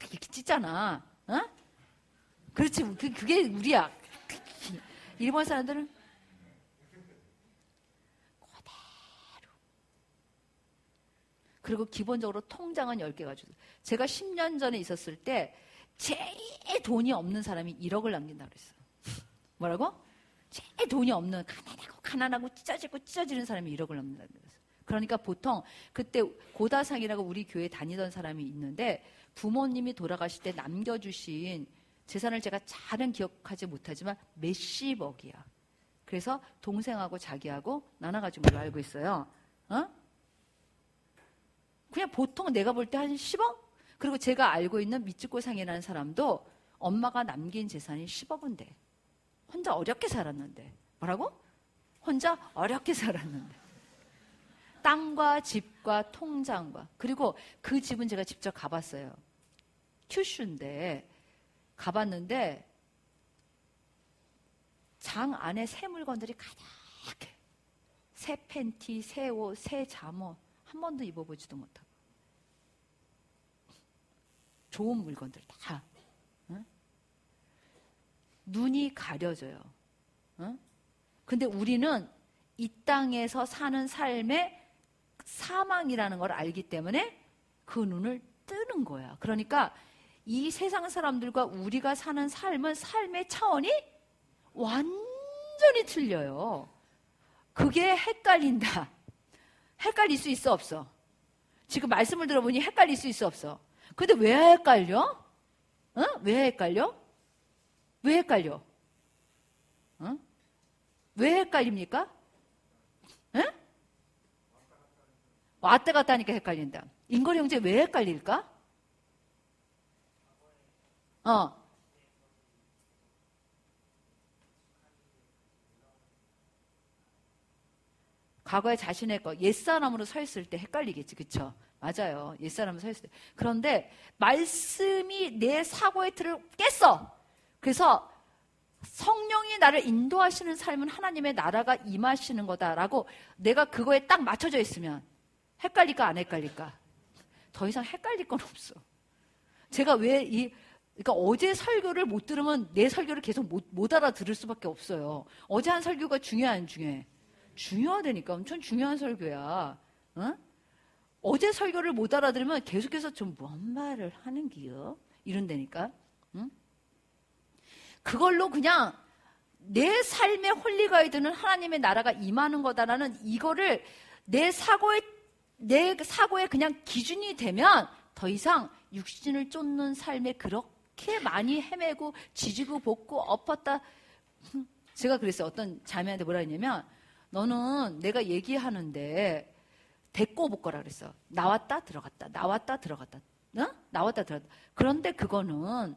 이렇게 찢잖아. 어? 그렇지. 그게 우리야. 일본 사람들은 그대로. 그리고 기본적으로 통장은 10개가 주죠. 제가 10년 전에 있었을 때 제일 돈이 없는 사람이 1억을 남긴다고 그랬어요. 뭐라고? 제일 돈이 없는 가난하고 찢어지는 사람이 1억을 남긴다고 그랬어요. 그러니까 보통 그때 고다상이라고 우리 교회에 다니던 사람이 있는데 부모님이 돌아가실 때 남겨주신 재산을 제가 잘은 기억하지 못하지만 몇십억이야. 그래서 동생하고 자기하고 나눠가진 걸로 알고 있어요. 어? 그냥 보통 내가 볼 때 한 10억? 그리고 제가 알고 있는 미츠코상이라는 사람도 엄마가 남긴 재산이 10억은 돼. 혼자 어렵게 살았는데. 뭐라고? 혼자 어렵게 살았는데. 땅과 집과 통장과. 그리고 그 집은 제가 직접 가봤어요. 큐슈인데 가봤는데 장 안에 새 물건들이 가득해. 새 팬티, 새 옷, 새 잠옷 한 번도 입어보지도 못하고 좋은 물건들 다. 응? 눈이 가려져요. 응? 근데 우리는 이 땅에서 사는 삶의 사망이라는 걸 알기 때문에 그 눈을 뜨는 거야. 그러니까 이 세상 사람들과 우리가 사는 삶은 삶의 차원이 완전히 틀려요. 그게 헷갈린다. 헷갈릴 수 있어, 없어? 지금 말씀을 들어보니 헷갈릴 수 있어, 없어? 근데 왜 헷갈려? 응? 왜 헷갈려? 왜 헷갈려? 응? 왜 헷갈립니까? 응? 왔다 갔다 하니까 헷갈린다. 인걸 형제 왜 헷갈릴까? 과거에 자신의 옛사람으로 서 있을 때 헷갈리겠지. 그쵸? 맞아요. 옛사람으로 서 있을 때. 그런데 말씀이 내 사고의 틀을 깼어. 그래서 성령이 나를 인도하시는 삶은 하나님의 나라가 임하시는 거다라고 내가 그거에 딱 맞춰져 있으면 헷갈릴까 안 헷갈릴까? 더 이상 헷갈릴 건 없어. 제가 그러니까 어제 설교를 못 들으면 내 설교를 계속 못 알아들을 수밖에 없어요. 어제 한 설교가 중요해 안 중요해? 중요하다니까. 엄청 중요한 설교야. 어? 어제 설교를 못 알아들으면 계속해서 좀 뭔 말을 하는 기요? 이런다니까. 응? 그걸로 그냥 내 삶의 홀리가이드는 하나님의 나라가 임하는 거다라는 이거를 내 사고의 그냥 기준이 되면 더 이상 육신을 쫓는 삶에 그렇게 많이 헤매고 지지고 볶고 엎었다. 제가 그랬어요. 어떤 자매한테 뭐라 했냐면 너는 내가 얘기하는데 데리고 볼 거라 그랬어. 나왔다 들어갔다 나왔다 들어갔다. 어? 나왔다 들어갔다. 그런데 그거는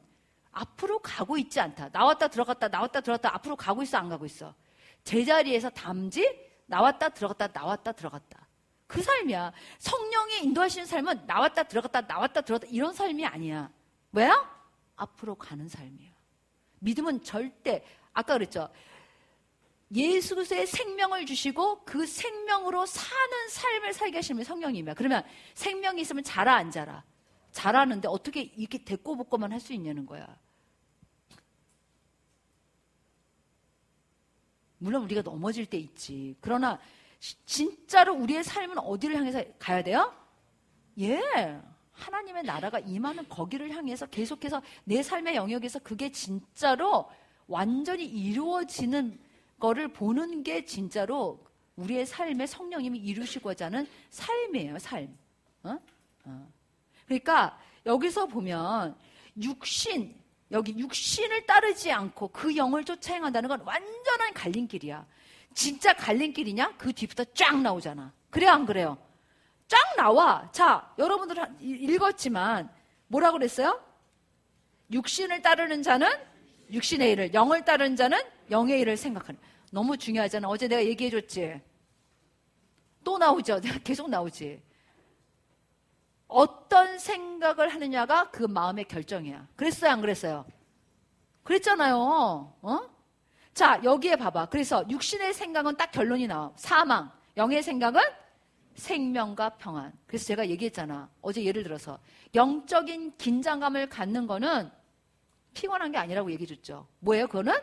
앞으로 가고 있지 않다. 나왔다 들어갔다 나왔다 들어갔다 앞으로 가고 있어 안 가고 있어. 제자리에서 담지 나왔다 들어갔다 나왔다 들어갔다. 그 삶이야. 성령이 인도하시는 삶은 나왔다 들어갔다 나왔다 들어갔다 이런 삶이 아니야. 뭐야? 앞으로 가는 삶이야. 믿음은 절대 아까 그랬죠. 예수의 생명을 주시고 그 생명으로 사는 삶을 살게 하시는 성령님이야. 그러면 생명이 있으면 자라 안 자라? 자라는데 어떻게 이렇게 데꼬 볶고만 할 수 있냐는 거야. 물론 우리가 넘어질 때 있지. 그러나 진짜로 우리의 삶은 어디를 향해서 가야 돼요? 하나님의 나라가 임하는 거기를 향해서 계속해서 내 삶의 영역에서 그게 진짜로 완전히 이루어지는 거를 보는 게 진짜로 우리의 삶에 성령님이 이루시고자 하는 삶이에요, 삶. 그러니까 여기서 보면 여기 육신을 따르지 않고 그 영을 쫓아 행한다는 건 완전한 갈림길이야. 진짜 갈림길이냐? 그 뒤부터 쫙 나오잖아. 그래요, 안 그래요? 쫙 나와. 자, 여러분들 읽었지만 뭐라고 그랬어요? 육신을 따르는 자는 육신의 일을, 영을 따르는 자는 영의 일을 생각하는. 너무 중요하잖아. 어제 내가 얘기해줬지. 또 나오죠. 계속 나오지. 어떤 생각을 하느냐가 그 마음의 결정이야. 그랬어요, 안 그랬어요? 그랬잖아요. 자, 여기에 봐봐. 그래서 육신의 생각은 딱 결론이 나와. 사망. 영의 생각은 생명과 평안. 그래서 제가 얘기했잖아. 어제 예를 들어서 영적인 긴장감을 갖는 거는 피곤한 게 아니라고 얘기해줬죠. 뭐예요? 그거는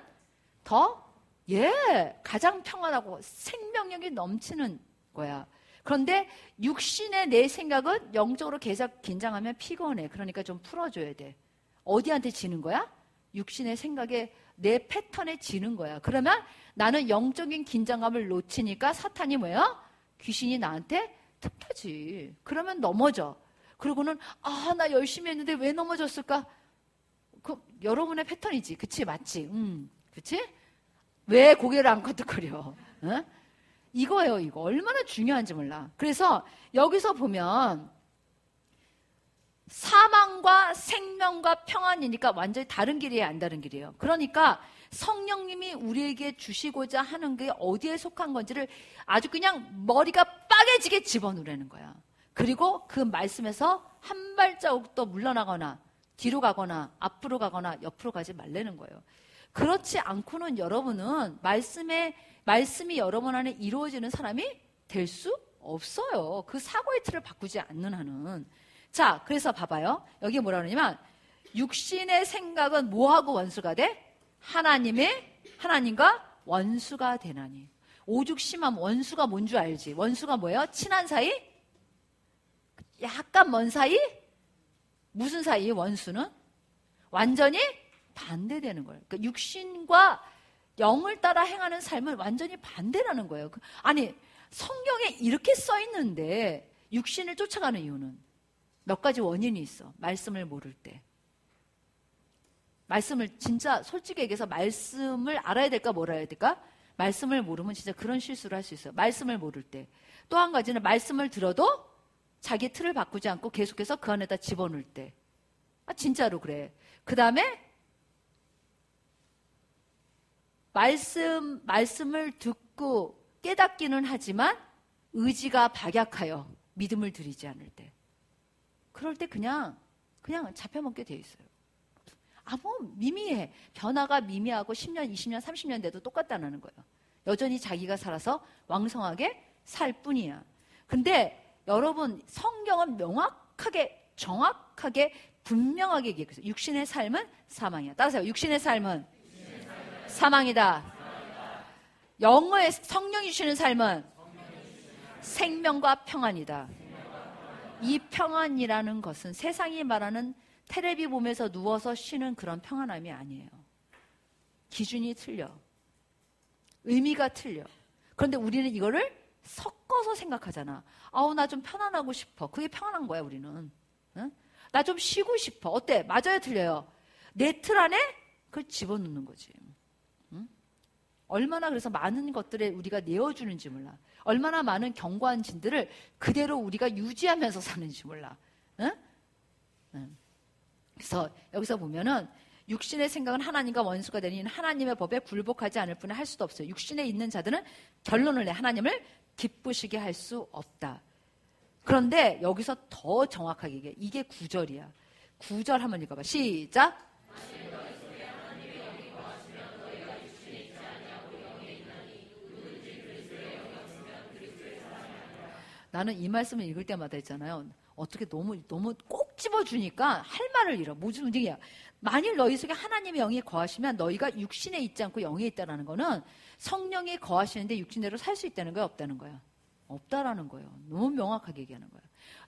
가장 평안하고 생명력이 넘치는 거야. 그런데 육신의 내 생각은 영적으로 계속 긴장하면 피곤해. 그러니까 좀 풀어줘야 돼. 어디한테 지는 거야? 육신의 생각에 내 패턴에 지는 거야. 그러면 나는 영적인 긴장감을 놓치니까 사탄이 뭐예요? 귀신이 나한테 틈타지. 그러면 넘어져. 그러고는 나 열심히 했는데 왜 넘어졌을까? 그 여러분의 패턴이지. 그치? 맞지? 그치? 왜 고개를 안 끄덕거려? 이거예요, 이거. 얼마나 중요한지 몰라. 그래서 여기서 보면 사망과 생명과 평안이니까 완전히 다른 길이에요, 안 다른 길이에요. 그러니까 성령님이 우리에게 주시고자 하는 게 어디에 속한 건지를 아주 그냥 머리가 빠개지게 집어넣으라는 거야. 그리고 그 말씀에서 한 발자국도 물러나거나 뒤로 가거나 앞으로 가거나 옆으로 가지 말라는 거예요. 그렇지 않고는 여러분은 말씀이 여러분 안에 이루어지는 사람이 될 수 없어요. 그 사고의 틀을 바꾸지 않는 한은. 자, 그래서 봐봐요. 여기 뭐라 그러냐면 육신의 생각은 뭐하고 원수가 돼? 하나님과 원수가 되나니. 오죽 심함. 원수가 뭔 줄 알지? 원수가 뭐예요? 친한 사이? 약간 먼 사이? 무슨 사이? 원수는? 완전히 반대되는 거예요. 그러니까 육신과 영을 따라 행하는 삶은 완전히 반대라는 거예요. 아니, 성경에 이렇게 써 있는데 육신을 쫓아가는 이유는 몇 가지 원인이 있어. 말씀을 모를 때. 말씀을 진짜 솔직히 얘기해서 말씀을 알아야 될까 몰라야 될까? 말씀을 모르면 진짜 그런 실수를 할 수 있어요. 말씀을 모를 때. 또 한 가지는 말씀을 들어도 자기 틀을 바꾸지 않고 계속해서 그 안에다 집어넣을 때. 진짜로 그래. 그 다음에 말씀을 듣고 깨닫기는 하지만 의지가 박약하여 믿음을 들이지 않을 때. 그럴 때 그냥 잡혀먹게 돼 있어요. 미미해. 변화가 미미하고 10년, 20년, 30년 돼도 똑같다는 거예요. 여전히 자기가 살아서 왕성하게 살 뿐이야. 근데 여러분, 성경은 명확하게, 정확하게, 분명하게 얘기했어요. 육신의 삶은 사망이야. 따라서 육신의 삶은 사망이다. 영의 성령이 주시는 삶은 생명과 평안이다. 이 평안이라는 것은 세상이 말하는 테레비 보면서 누워서 쉬는 그런 평안함이 아니에요. 기준이 틀려. 의미가 틀려. 그런데 우리는 이거를 섞어서 생각하잖아. 나 좀 편안하고 싶어. 그게 평안한 거야, 우리는. 응? 나 좀 쉬고 싶어. 어때? 맞아요, 틀려요? 내 틀 안에 그걸 집어넣는 거지. 응? 얼마나 그래서 많은 것들에 우리가 내어주는지 몰라. 얼마나 많은 견고한 진들을 그대로 우리가 유지하면서 사는지 몰라. 응? 응. 그래서 여기서 보면은 육신의 생각은 하나님과 원수가 되니 하나님의 법에 굴복하지 않을 뿐에 할 수도 없어요. 육신에 있는 자들은 결론을 내 하나님을 기쁘시게 할 수 없다. 그런데 여기서 더 정확하게 얘기해. 이게 9절이야. 9절 한번 읽어봐. 시작. 나는 이 말씀을 읽을 때마다 있잖아요. 어떻게 너무 꼭 집어주니까 할 말을 잃어. 무슨 얘기야? 만일 너희 속에 하나님의 영이 거하시면 너희가 육신에 있지 않고 영에 있다는 거는 성령이 거하시는데 육신대로 살 수 있다는 거야, 없다는 거야? 없다라는 거예요. 너무 명확하게 얘기하는 거야.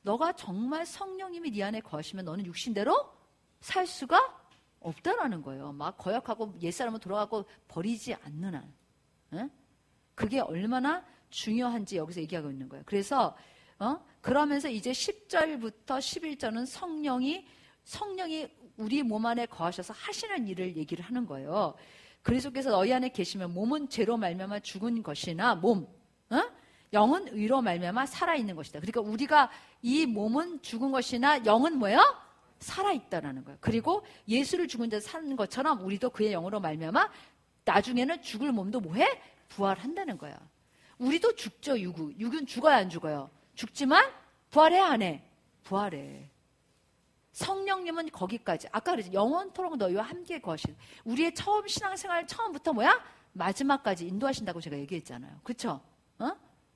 너가 정말 성령님이 네 안에 거하시면 너는 육신대로 살 수가 없다라는 거예요. 막 거역하고 옛사람은 돌아가고 버리지 않는 한. 그게 얼마나 중요한지 여기서 얘기하고 있는 거예요. 그래서 그러면서 이제 10절부터 11절은 성령이 우리 몸 안에 거하셔서 하시는 일을 얘기를 하는 거예요. 그리스도께서 너희 안에 계시면 몸은 죄로 말미암아 죽은 것이나 영은 의로 말미암아 살아있는 것이다. 그러니까 우리가 이 몸은 죽은 것이나 영은 뭐예요? 살아있다라는 거예요. 그리고 예수를 죽은 자 사는 것처럼 우리도 그의 영으로 말미암아 나중에는 죽을 몸도 뭐해? 부활한다는 거야. 우리도 죽죠. 육은 죽어야 안 죽어요? 죽지만 부활해 안 해? 부활해. 성령님은 거기까지. 아까 그랬죠. 영원토록 너희와 함께 거하신. 우리의 처음 신앙생활 처음부터 뭐야? 마지막까지 인도하신다고 제가 얘기했잖아요. 그렇죠?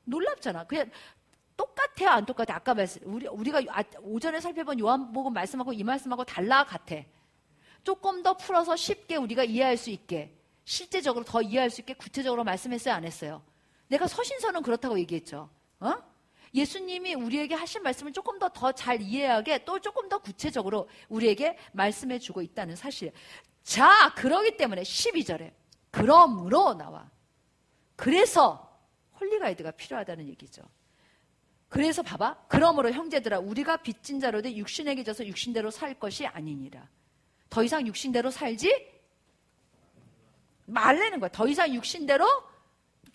놀랍잖아. 그냥 똑같아요, 안 똑같아? 아까 우리가 오전에 살펴본 요한복음 말씀하고 이 말씀하고 달라 같아. 조금 더 풀어서 쉽게 우리가 이해할 수 있게, 실제적으로 더 이해할 수 있게 구체적으로 말씀했어요, 안 했어요? 내가 서신서는 그렇다고 얘기했죠. 예수님이 우리에게 하신 말씀을 조금 더 잘 이해하게 또 조금 더 구체적으로 우리에게 말씀해 주고 있다는 사실. 자, 그러기 때문에 12절에 그러므로 나와. 그래서 홀리가이드가 필요하다는 얘기죠. 그래서 봐봐. 그러므로 형제들아 우리가 빚진 자로 돼 육신에게 져서 육신대로 살 것이 아니니라. 더 이상 육신대로 살지 말라는 거야. 더 이상 육신대로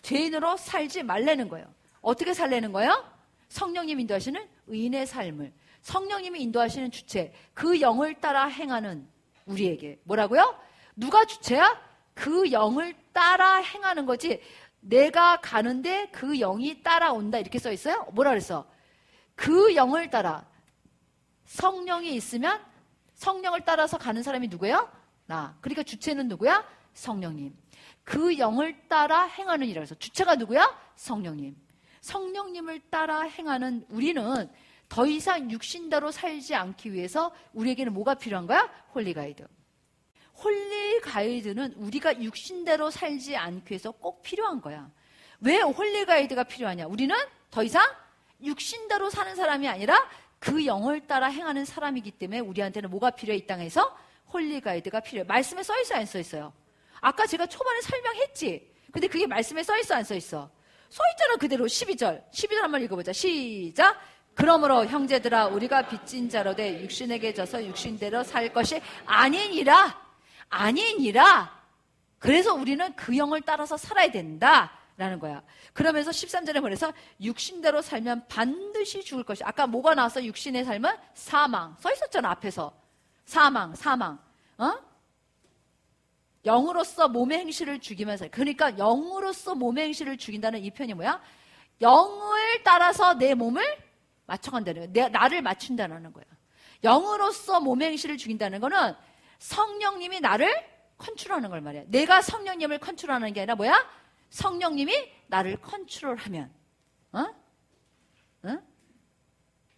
죄인으로 살지 말라는 거예요. 어떻게 살라는 거예요? 성령님 인도하시는 의인의 삶을, 성령님이 인도하시는 주체, 그 영을 따라 행하는 우리에게 뭐라고요? 누가 주체야? 그 영을 따라 행하는 거지. 내가 가는데 그 영이 따라온다 이렇게 써 있어요? 뭐라 그랬어? 그 영을 따라. 성령이 있으면 성령을 따라서 가는 사람이 누구예요? 나. 그러니까 주체는 누구야? 성령님. 그 영을 따라 행하는 이라고 해서 주체가 누구야? 성령님. 성령님을 따라 행하는 우리는 더 이상 육신대로 살지 않기 위해서 우리에게는 뭐가 필요한 거야? 홀리가이드. 홀리가이드는 우리가 육신대로 살지 않기 위해서 꼭 필요한 거야. 왜 홀리가이드가 필요하냐? 우리는 더 이상 육신대로 사는 사람이 아니라 그 영을 따라 행하는 사람이기 때문에 우리한테는 뭐가 필요해? 이 땅에서 홀리가이드가 필요해. 말씀에 써 있어 안 써 있어요? 아까 제가 초반에 설명했지. 근데 그게 말씀에 써 있어 안 써 있어? 써 있잖아 그대로. 12절 한번 읽어보자. 시작. 그러므로 형제들아 우리가 빚진 자로 돼 육신에게 져서 육신대로 살 것이 아니니라. 그래서 우리는 그 영을 따라서 살아야 된다라는 거야. 그러면서 13절에 보내서 육신대로 살면 반드시 죽을 것이. 아까 뭐가 나왔어? 육신의 삶은 사망. 써 있었잖아 앞에서. 사망. 영으로서 몸의 행실을 죽이면서. 그러니까 영으로서 몸의 행실을 죽인다는 이 표현이 뭐야? 영을 따라서 내 몸을 맞춰간다는 거야. 나를 맞춘다는 거야. 영으로서 몸의 행실을 죽인다는 거는 성령님이 나를 컨트롤하는 걸 말이야. 내가 성령님을 컨트롤하는 게 아니라 뭐야? 성령님이 나를 컨트롤하면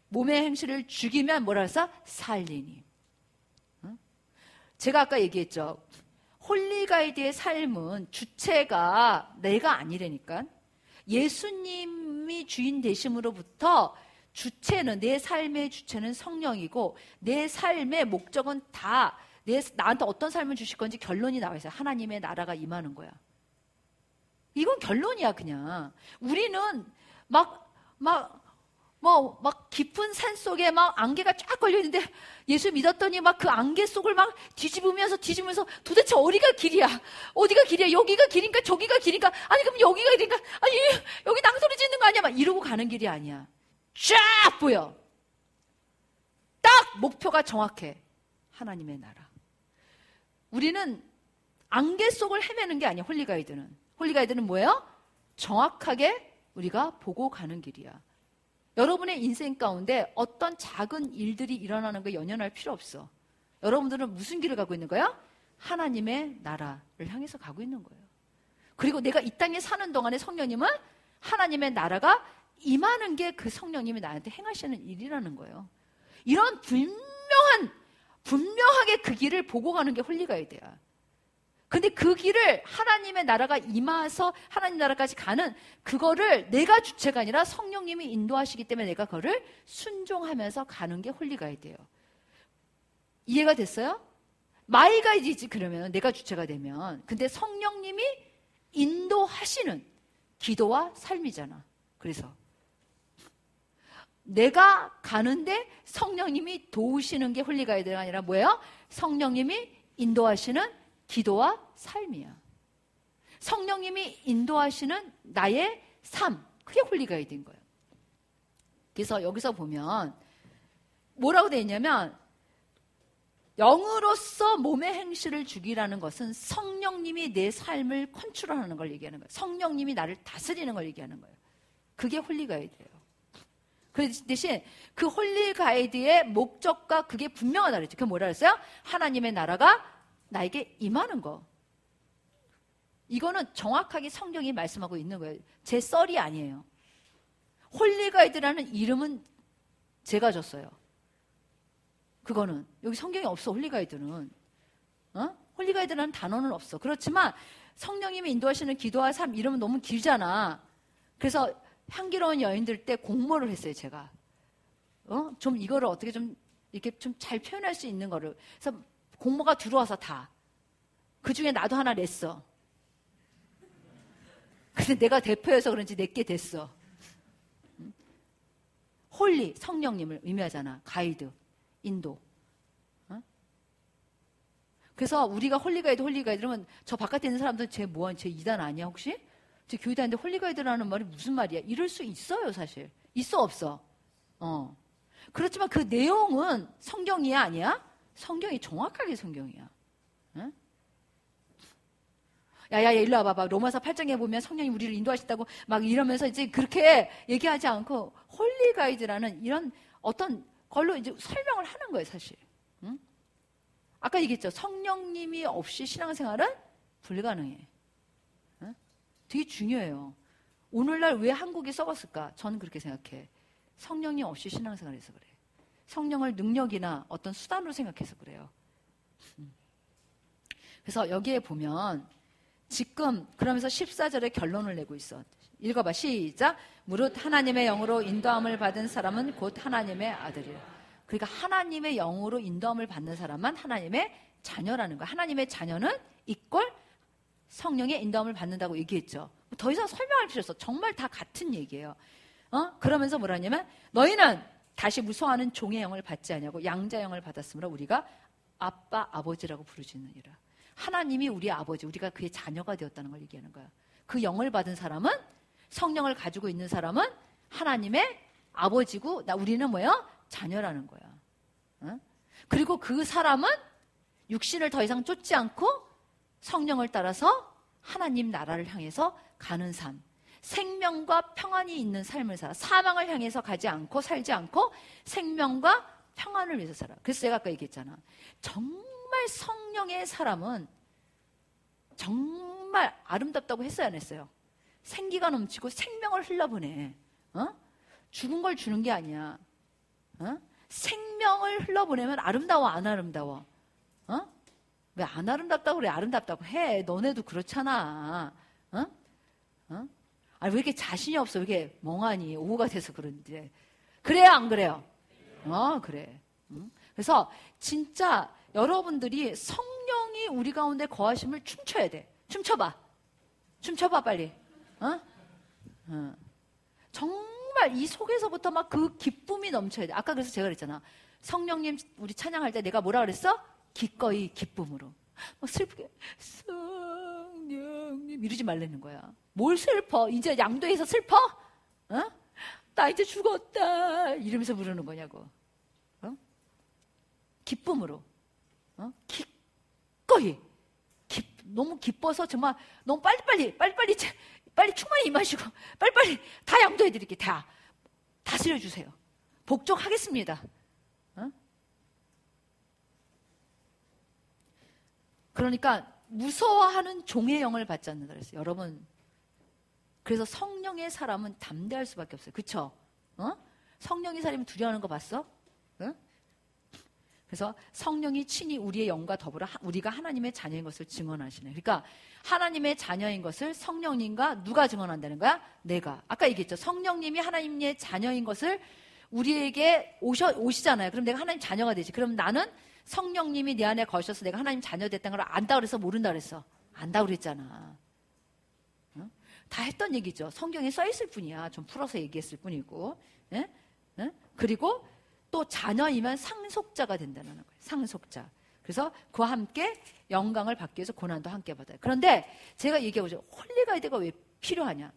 몸의 행실을 죽이면 뭐라 해서? 살리니. 제가 아까 얘기했죠. 홀리가이드의 삶은 주체가 내가 아니라니까. 예수님이 주인 되심으로부터 주체는, 내 삶의 주체는 성령이고 내 삶의 목적은 다 나한테 어떤 삶을 주실 건지 결론이 나와 있어요. 하나님의 나라가 임하는 거야. 이건 결론이야 그냥. 우리는 막 깊은 산 속에 막 안개가 쫙 걸려있는데 예수 믿었더니 막 그 안개 속을 막 뒤집으면서 도대체 어디가 길이야? 여기가 길인가 저기가 길인가? 아니 그럼 여기가 길인가? 아니 여기 낭소리 짓는 거 아니야? 막 이러고 가는 길이 아니야. 쫙 보여. 딱 목표가 정확해. 하나님의 나라. 우리는 안개 속을 헤매는 게 아니야. 홀리가이드는 뭐예요? 정확하게 우리가 보고 가는 길이야. 여러분의 인생 가운데 어떤 작은 일들이 일어나는 거 연연할 필요 없어. 여러분들은 무슨 길을 가고 있는 거야? 하나님의 나라를 향해서 가고 있는 거예요. 그리고 내가 이 땅에 사는 동안에 성령님은 하나님의 나라가 임하는 게 그 성령님이 나한테 행하시는 일이라는 거예요. 이런 분명하게 그 길을 보고 가는 게 홀리가이드야. 근데 그 길을 하나님의 나라가 임해서 하나님 나라까지 가는 그거를 내가 주체가 아니라 성령님이 인도하시기 때문에 내가 그거를 순종하면서 가는 게 홀리가이드예요. 이해가 됐어요? 마이가이드지 그러면 내가 주체가 되면. 근데 성령님이 인도하시는 기도와 삶이잖아. 그래서 내가 가는데 성령님이 도우시는 게 홀리가이드가 아니라 뭐예요? 성령님이 인도하시는 기도와 삶이야. 성령님이 인도하시는 나의 삶, 그게 홀리가이드인 거예요. 그래서 여기서 보면 뭐라고 되어 있냐면 영으로서 몸의 행실을 죽이라는 것은 성령님이 내 삶을 컨트롤하는 걸 얘기하는 거예요. 성령님이 나를 다스리는 걸 얘기하는 거예요. 그게 홀리가이드예요. 그 대신 그 홀리가이드의 목적과 그게 분명하다 그랬죠. 그게 뭐라 그랬어요? 하나님의 나라가 나에게 임하는 거. 이거는 정확하게 성경이 말씀하고 있는 거예요. 제 썰이 아니에요. 홀리가이드라는 이름은 제가 줬어요. 그거는 여기 성경에 없어. 홀리가이드는 홀리가이드라는 단어는 없어. 그렇지만 성령님이 인도하시는 기도와 삶 이름은 너무 길잖아. 그래서 향기로운 여인들 때 공모를 했어요. 제가 좀 이거를 어떻게 좀 이렇게 좀 잘 표현할 수 있는 거를. 그래서 공모가 들어와서 다 그 중에 나도 하나 냈어. 근데 내가 대표여서 그런지 내게 됐어. 홀리 성령님을 의미하잖아. 가이드, 인도. 그래서 우리가 홀리가이드 그러면 저 바깥에 있는 사람들 쟤 뭐하는 쟤 이단 아니야 혹시? 쟤 교회 다니는데 홀리가이드라는 말이 무슨 말이야? 이럴 수 있어요 사실. 있어 없어? 그렇지만 그 내용은 성경이야 아니야? 성경이 정확하게 성경이야. 야야 일로 와봐봐. 로마서 8장에 보면 성령이 우리를 인도하신다고 막 이러면서 이제 그렇게 얘기하지 않고 홀리가이드라는 이런 어떤 걸로 이제 설명을 하는 거예요 사실. 아까 얘기했죠. 성령님이 없이 신앙생활은 불가능해. 되게 중요해요. 오늘날 왜 한국이 썩었을까? 저는 그렇게 생각해. 성령님 없이 신앙생활해서 그래. 성령을 능력이나 어떤 수단으로 생각해서 그래요. 그래서 여기에 보면 지금 그러면서 14절에 결론을 내고 있어. 읽어봐. 시작. 무릇 하나님의 영으로 인도함을 받은 사람은 곧 하나님의 아들이라. 그러니까 하나님의 영으로 인도함을 받는 사람만 하나님의 자녀라는 거야. 하나님의 자녀는 이꼴 성령의 인도함을 받는다고 얘기했죠. 더 이상 설명할 필요 없어. 정말 다 같은 얘기예요. 그러면서 뭐라냐면 너희는 다시 무서워하는 종의 영을 받지 아니하고 양자 영을 받았으므로 우리가 아빠 아버지라고 부르짖느니라. 하나님이 우리의 아버지, 우리가 그의 자녀가 되었다는 걸 얘기하는 거야. 그 영을 받은 사람은, 성령을 가지고 있는 사람은 하나님의 아버지고 우리는 뭐예요? 자녀라는 거야. 그리고 그 사람은 육신을 더 이상 쫓지 않고 성령을 따라서 하나님 나라를 향해서 가는 삶, 생명과 평안이 있는 삶을 살아. 사망을 향해서 가지 않고 살지 않고 생명과 평안을 위해서 살아. 그래서 제가 아까 얘기했잖아. 정말 성령의 사람은 정말 아름답다고 했어요 안 했어요? 생기가 넘치고 생명을 흘러보내. 죽은 걸 주는 게 아니야. 생명을 흘러보내면 아름다워 안 아름다워? 왜 안 아름답다고 그래? 아름답다고 해. 너네도 그렇잖아. 왜 이렇게 자신이 없어? 왜 이렇게 멍하니? 오후가 돼서 그런데. 그래요 안 그래요? 그래. 그래서 진짜 여러분들이 성령이 우리 가운데 거하심을 춤춰야 돼. 춤춰봐 빨리. 정말 이 속에서부터 막 그 기쁨이 넘쳐야 돼. 아까 그래서 제가 그랬잖아. 성령님 우리 찬양할 때 내가 뭐라 그랬어? 기꺼이 기쁨으로. 막 슬프게 성령님 이러지 말라는 거야. 뭘 슬퍼? 이제 양도해서 슬퍼? 나 이제 죽었다 이러면서 부르는 거냐고. 기쁨으로. 기꺼이. 너무 기뻐서 정말 너무 빨리 충만히 임하시고 빨리빨리 다 양도해드릴게. 다 다스려주세요. 복종하겠습니다. 그러니까 무서워하는 종의 영을 받지 않는다 그랬어요. 여러분, 그래서 성령의 사람은 담대할 수밖에 없어요. 그쵸? 성령의 사람이 두려워하는 거 봤어? 그래서 성령이 친히 우리의 영과 더불어 우리가 하나님의 자녀인 것을 증언하시네. 그러니까 하나님의 자녀인 것을 성령님과 누가 증언한다는 거야? 내가. 아까 얘기했죠. 성령님이 하나님의 자녀인 것을 우리에게 오시잖아요. 그럼 내가 하나님 자녀가 되지. 그럼 나는 성령님이 내 안에 거셔서 내가 하나님 자녀 됐다는 걸 안다 그래서 모른다 그랬어? 안다 그랬잖아. 다 했던 얘기죠. 성경에 써 있을 뿐이야. 좀 풀어서 얘기했을 뿐이고. 예? 예? 그리고 또 자녀이면 상속자가 된다는 거예요. 상속자. 그래서 그와 함께 영광을 받기 위해서 고난도 함께 받아요. 그런데 제가 얘기해보죠. 홀리가이드가 왜 필요하냐?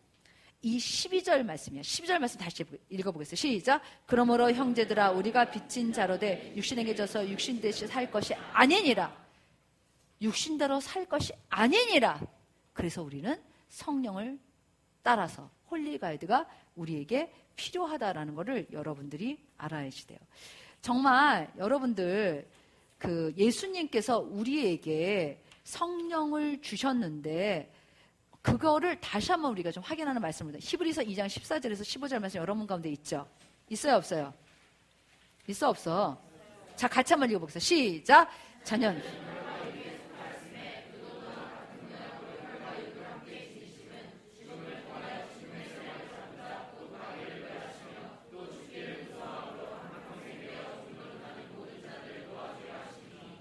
이 12절 말씀이야. 12절 말씀 다시 읽어보겠습니다. 시작. 그러므로 형제들아 우리가 빚진 자로 돼 육신에게 져서 육신대시 살 것이 아니니라. 육신대로 살 것이 아니니라. 그래서 우리는 성령을 따라서 홀리가이드가 우리에게 필요하다라는 것을 여러분들이 알아야지 돼요. 정말 여러분들 그 예수님께서 우리에게 성령을 주셨는데 그거를 다시 한번 우리가 좀 확인하는 말씀입니다. 히브리서 2장 14절에서 15절 말씀 여러분 가운데 있죠? 있어요, 없어요? 있어, 없어? 자, 같이 한번 읽어보겠습니다. 시작! 자녀는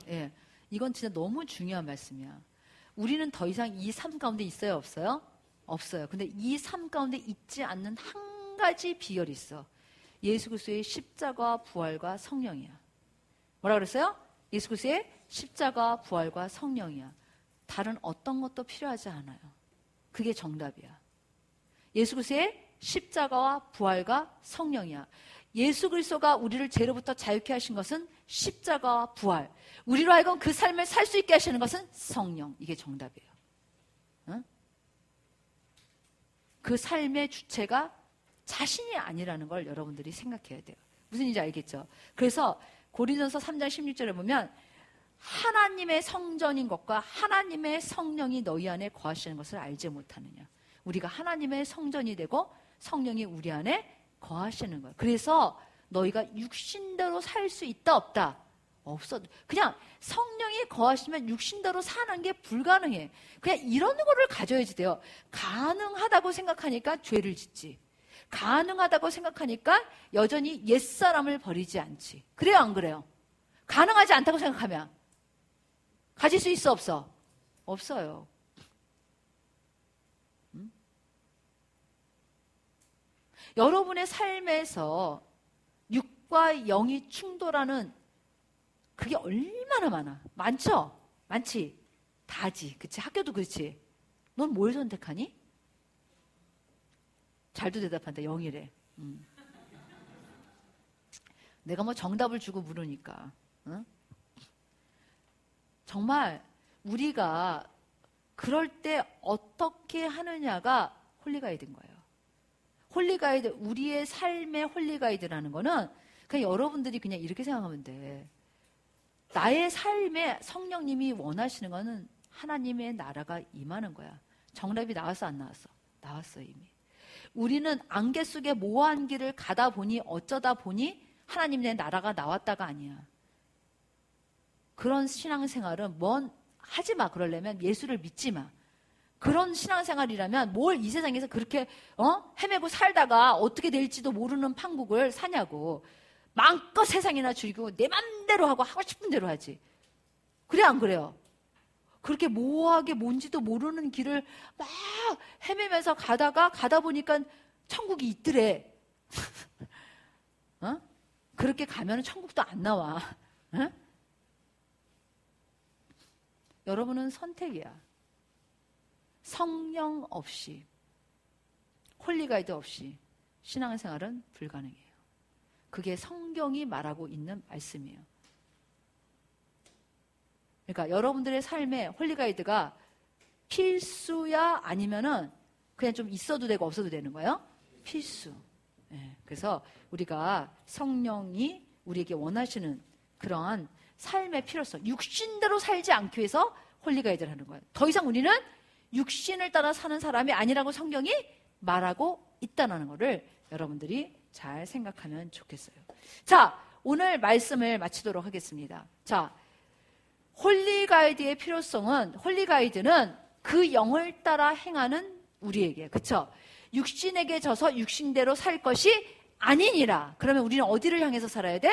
예, 이건 진짜 너무 중요한 말씀이야. 우리는 더 이상 이 삶 가운데 있어요, 없어요? 없어요. 근데 이 삶 가운데 있지 않는 한 가지 비결이 있어. 예수 그리스도의 십자가 부활과 성령이야. 뭐라 그랬어요? 예수 그리스도의 십자가 부활과 성령이야. 다른 어떤 것도 필요하지 않아요. 그게 정답이야. 예수 그리스도의 십자가와 부활과 성령이야. 예수 그리스도가 우리를 죄로부터 자유케 하신 것은 십자가와 부활. 우리로 하여금 그 삶을 살 수 있게 하시는 것은 성령. 이게 정답이에요. 응? 그 삶의 주체가 자신이 아니라는 걸 여러분들이 생각해야 돼요. 무슨 일인지 알겠죠? 그래서 고린도서 3장 16절에 보면 하나님의 성전인 것과 하나님의 성령이 너희 안에 거하시는 것을 알지 못하느냐. 우리가 하나님의 성전이 되고 성령이 우리 안에 거하시는 거예요. 그래서 너희가 육신대로 살 수 있다 없다? 없어. 그냥 성령이 거하시면 육신대로 사는 게 불가능해. 그냥 이런 거를 가져야지 돼요. 가능하다고 생각하니까 죄를 짓지. 가능하다고 생각하니까 여전히 옛사람을 버리지 않지. 그래요, 안 그래요? 가능하지 않다고 생각하면 가질 수 있어, 없어? 없어요. 여러분의 삶에서 육과 영이 충돌하는 그게 얼마나 많아? 많죠? 많지? 다지. 그치? 학교도 그렇지? 넌 뭘 선택하니? 잘도 대답한다. 영이래. 내가 뭐 정답을 주고 물으니까. 응? 정말 우리가 그럴 때 어떻게 하느냐가 홀리가이드인 거예요. 홀리가이드, 우리의 삶의 홀리가이드라는 거는 그냥 여러분들이 그냥 이렇게 생각하면 돼. 나의 삶에 성령님이 원하시는 거는 하나님의 나라가 임하는 거야. 정답이 나왔어, 안 나왔어? 나왔어, 이미. 우리는 안개 속에 모호한 길을 가다 보니 어쩌다 보니 하나님의 나라가 나왔다가 아니야. 그런 신앙생활은 하지 마. 그러려면 예수를 믿지 마. 그런 신앙생활이라면 뭘 이 세상에서 그렇게 헤매고 살다가 어떻게 될지도 모르는 판국을 사냐고. 마음껏 세상이나 즐기고 내 맘대로 하고 싶은 대로 하지. 그래, 안 그래요? 그렇게 모호하게 뭔지도 모르는 길을 막 헤매면서 가다 보니까 천국이 있더래. 그렇게 가면 천국도 안 나와. 여러분은 선택이야. 성령 없이, 홀리가이드 없이 신앙생활은 불가능해요. 그게 성경이 말하고 있는 말씀이에요. 그러니까 여러분들의 삶에 홀리가이드가 필수야 아니면은 그냥 좀 있어도 되고 없어도 되는 거예요? 필수. 네. 그래서 우리가 성령이 우리에게 원하시는 그러한 삶의 필요성, 육신대로 살지 않기 위해서 홀리가이드를 하는 거예요. 더 이상 우리는 육신을 따라 사는 사람이 아니라고 성경이 말하고 있다는 것을 여러분들이 잘 생각하면 좋겠어요. 자, 오늘 말씀을 마치도록 하겠습니다. 자, 홀리가이드의 필요성은, 홀리가이드는 그 영을 따라 행하는 우리에게, 그쵸? 육신에게 져서 육신대로 살 것이 아니니라. 그러면 우리는 어디를 향해서 살아야 돼?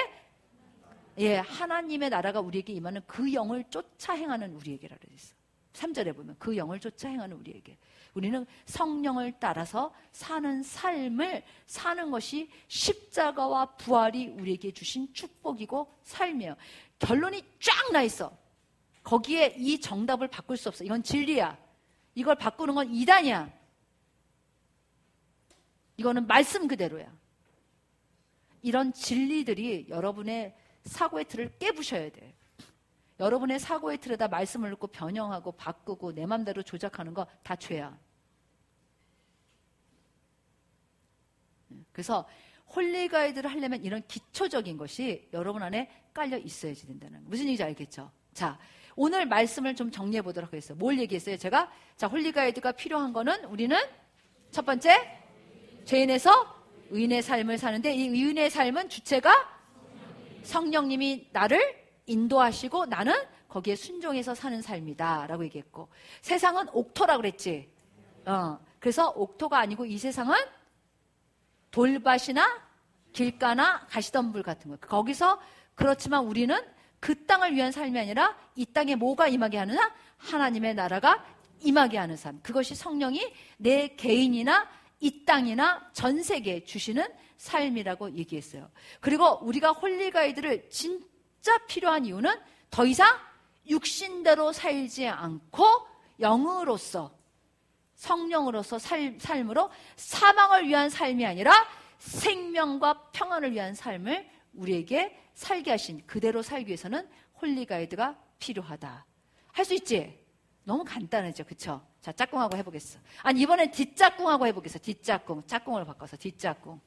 예, 하나님의 나라가 우리에게 임하는 그 영을 쫓아 행하는 우리에게라 그랬어. 3절에 보면 그 영을 쫓아 행하는 우리에게 우리는 성령을 따라서 사는 삶을 사는 것이 십자가와 부활이 우리에게 주신 축복이고 삶이에요. 결론이 쫙 나 있어. 거기에 이 정답을 바꿀 수 없어. 이건 진리야. 이걸 바꾸는 건 이단이야. 이거는 말씀 그대로야. 이런 진리들이 여러분의 사고의 틀을 깨부셔야 돼. 여러분의 사고의 틀에다 말씀을 넣고 변형하고 바꾸고 내 맘대로 조작하는 거 다 죄야. 그래서 홀리 가이드를 하려면 이런 기초적인 것이 여러분 안에 깔려 있어야지 된다는 거예요. 무슨 얘기인지 알겠죠? 자, 오늘 말씀을 좀 정리해 보도록 하겠어요. 뭘 얘기했어요? 제가 자, 홀리 가이드가 필요한 거는 우리는 첫 번째 죄인에서 의인의 삶을 사는데 이 의인의 삶은 주체가 성령님이 나를 인도하시고 나는 거기에 순종해서 사는 삶이다 라고 얘기했고 세상은 옥토라고 그랬지. 그래서 옥토가 아니고 이 세상은 돌밭이나 길가나 가시덤불 같은 거. 거기서 그렇지만 우리는 그 땅을 위한 삶이 아니라 이 땅에 뭐가 임하게 하느냐? 하나님의 나라가 임하게 하는 삶. 그것이 성령이 내 개인이나 이 땅이나 전 세계에 주시는 삶이라고 얘기했어요. 그리고 우리가 홀리 가이드를 진짜 필요한 이유는 더 이상 육신대로 살지 않고 영으로서 성령으로서 삶으로 사망을 위한 삶이 아니라 생명과 평안을 위한 삶을 우리에게 살게 하신 그대로 살기 위해서는 홀리 가이드가 필요하다. 할 수 있지? 너무 간단하죠. 그쵸? 자, 짝꿍하고 해보겠어. 아니, 이번엔 뒷짝꿍하고 해보겠어. 뒷짝꿍. 짝꿍을 바꿔서 뒷짝꿍.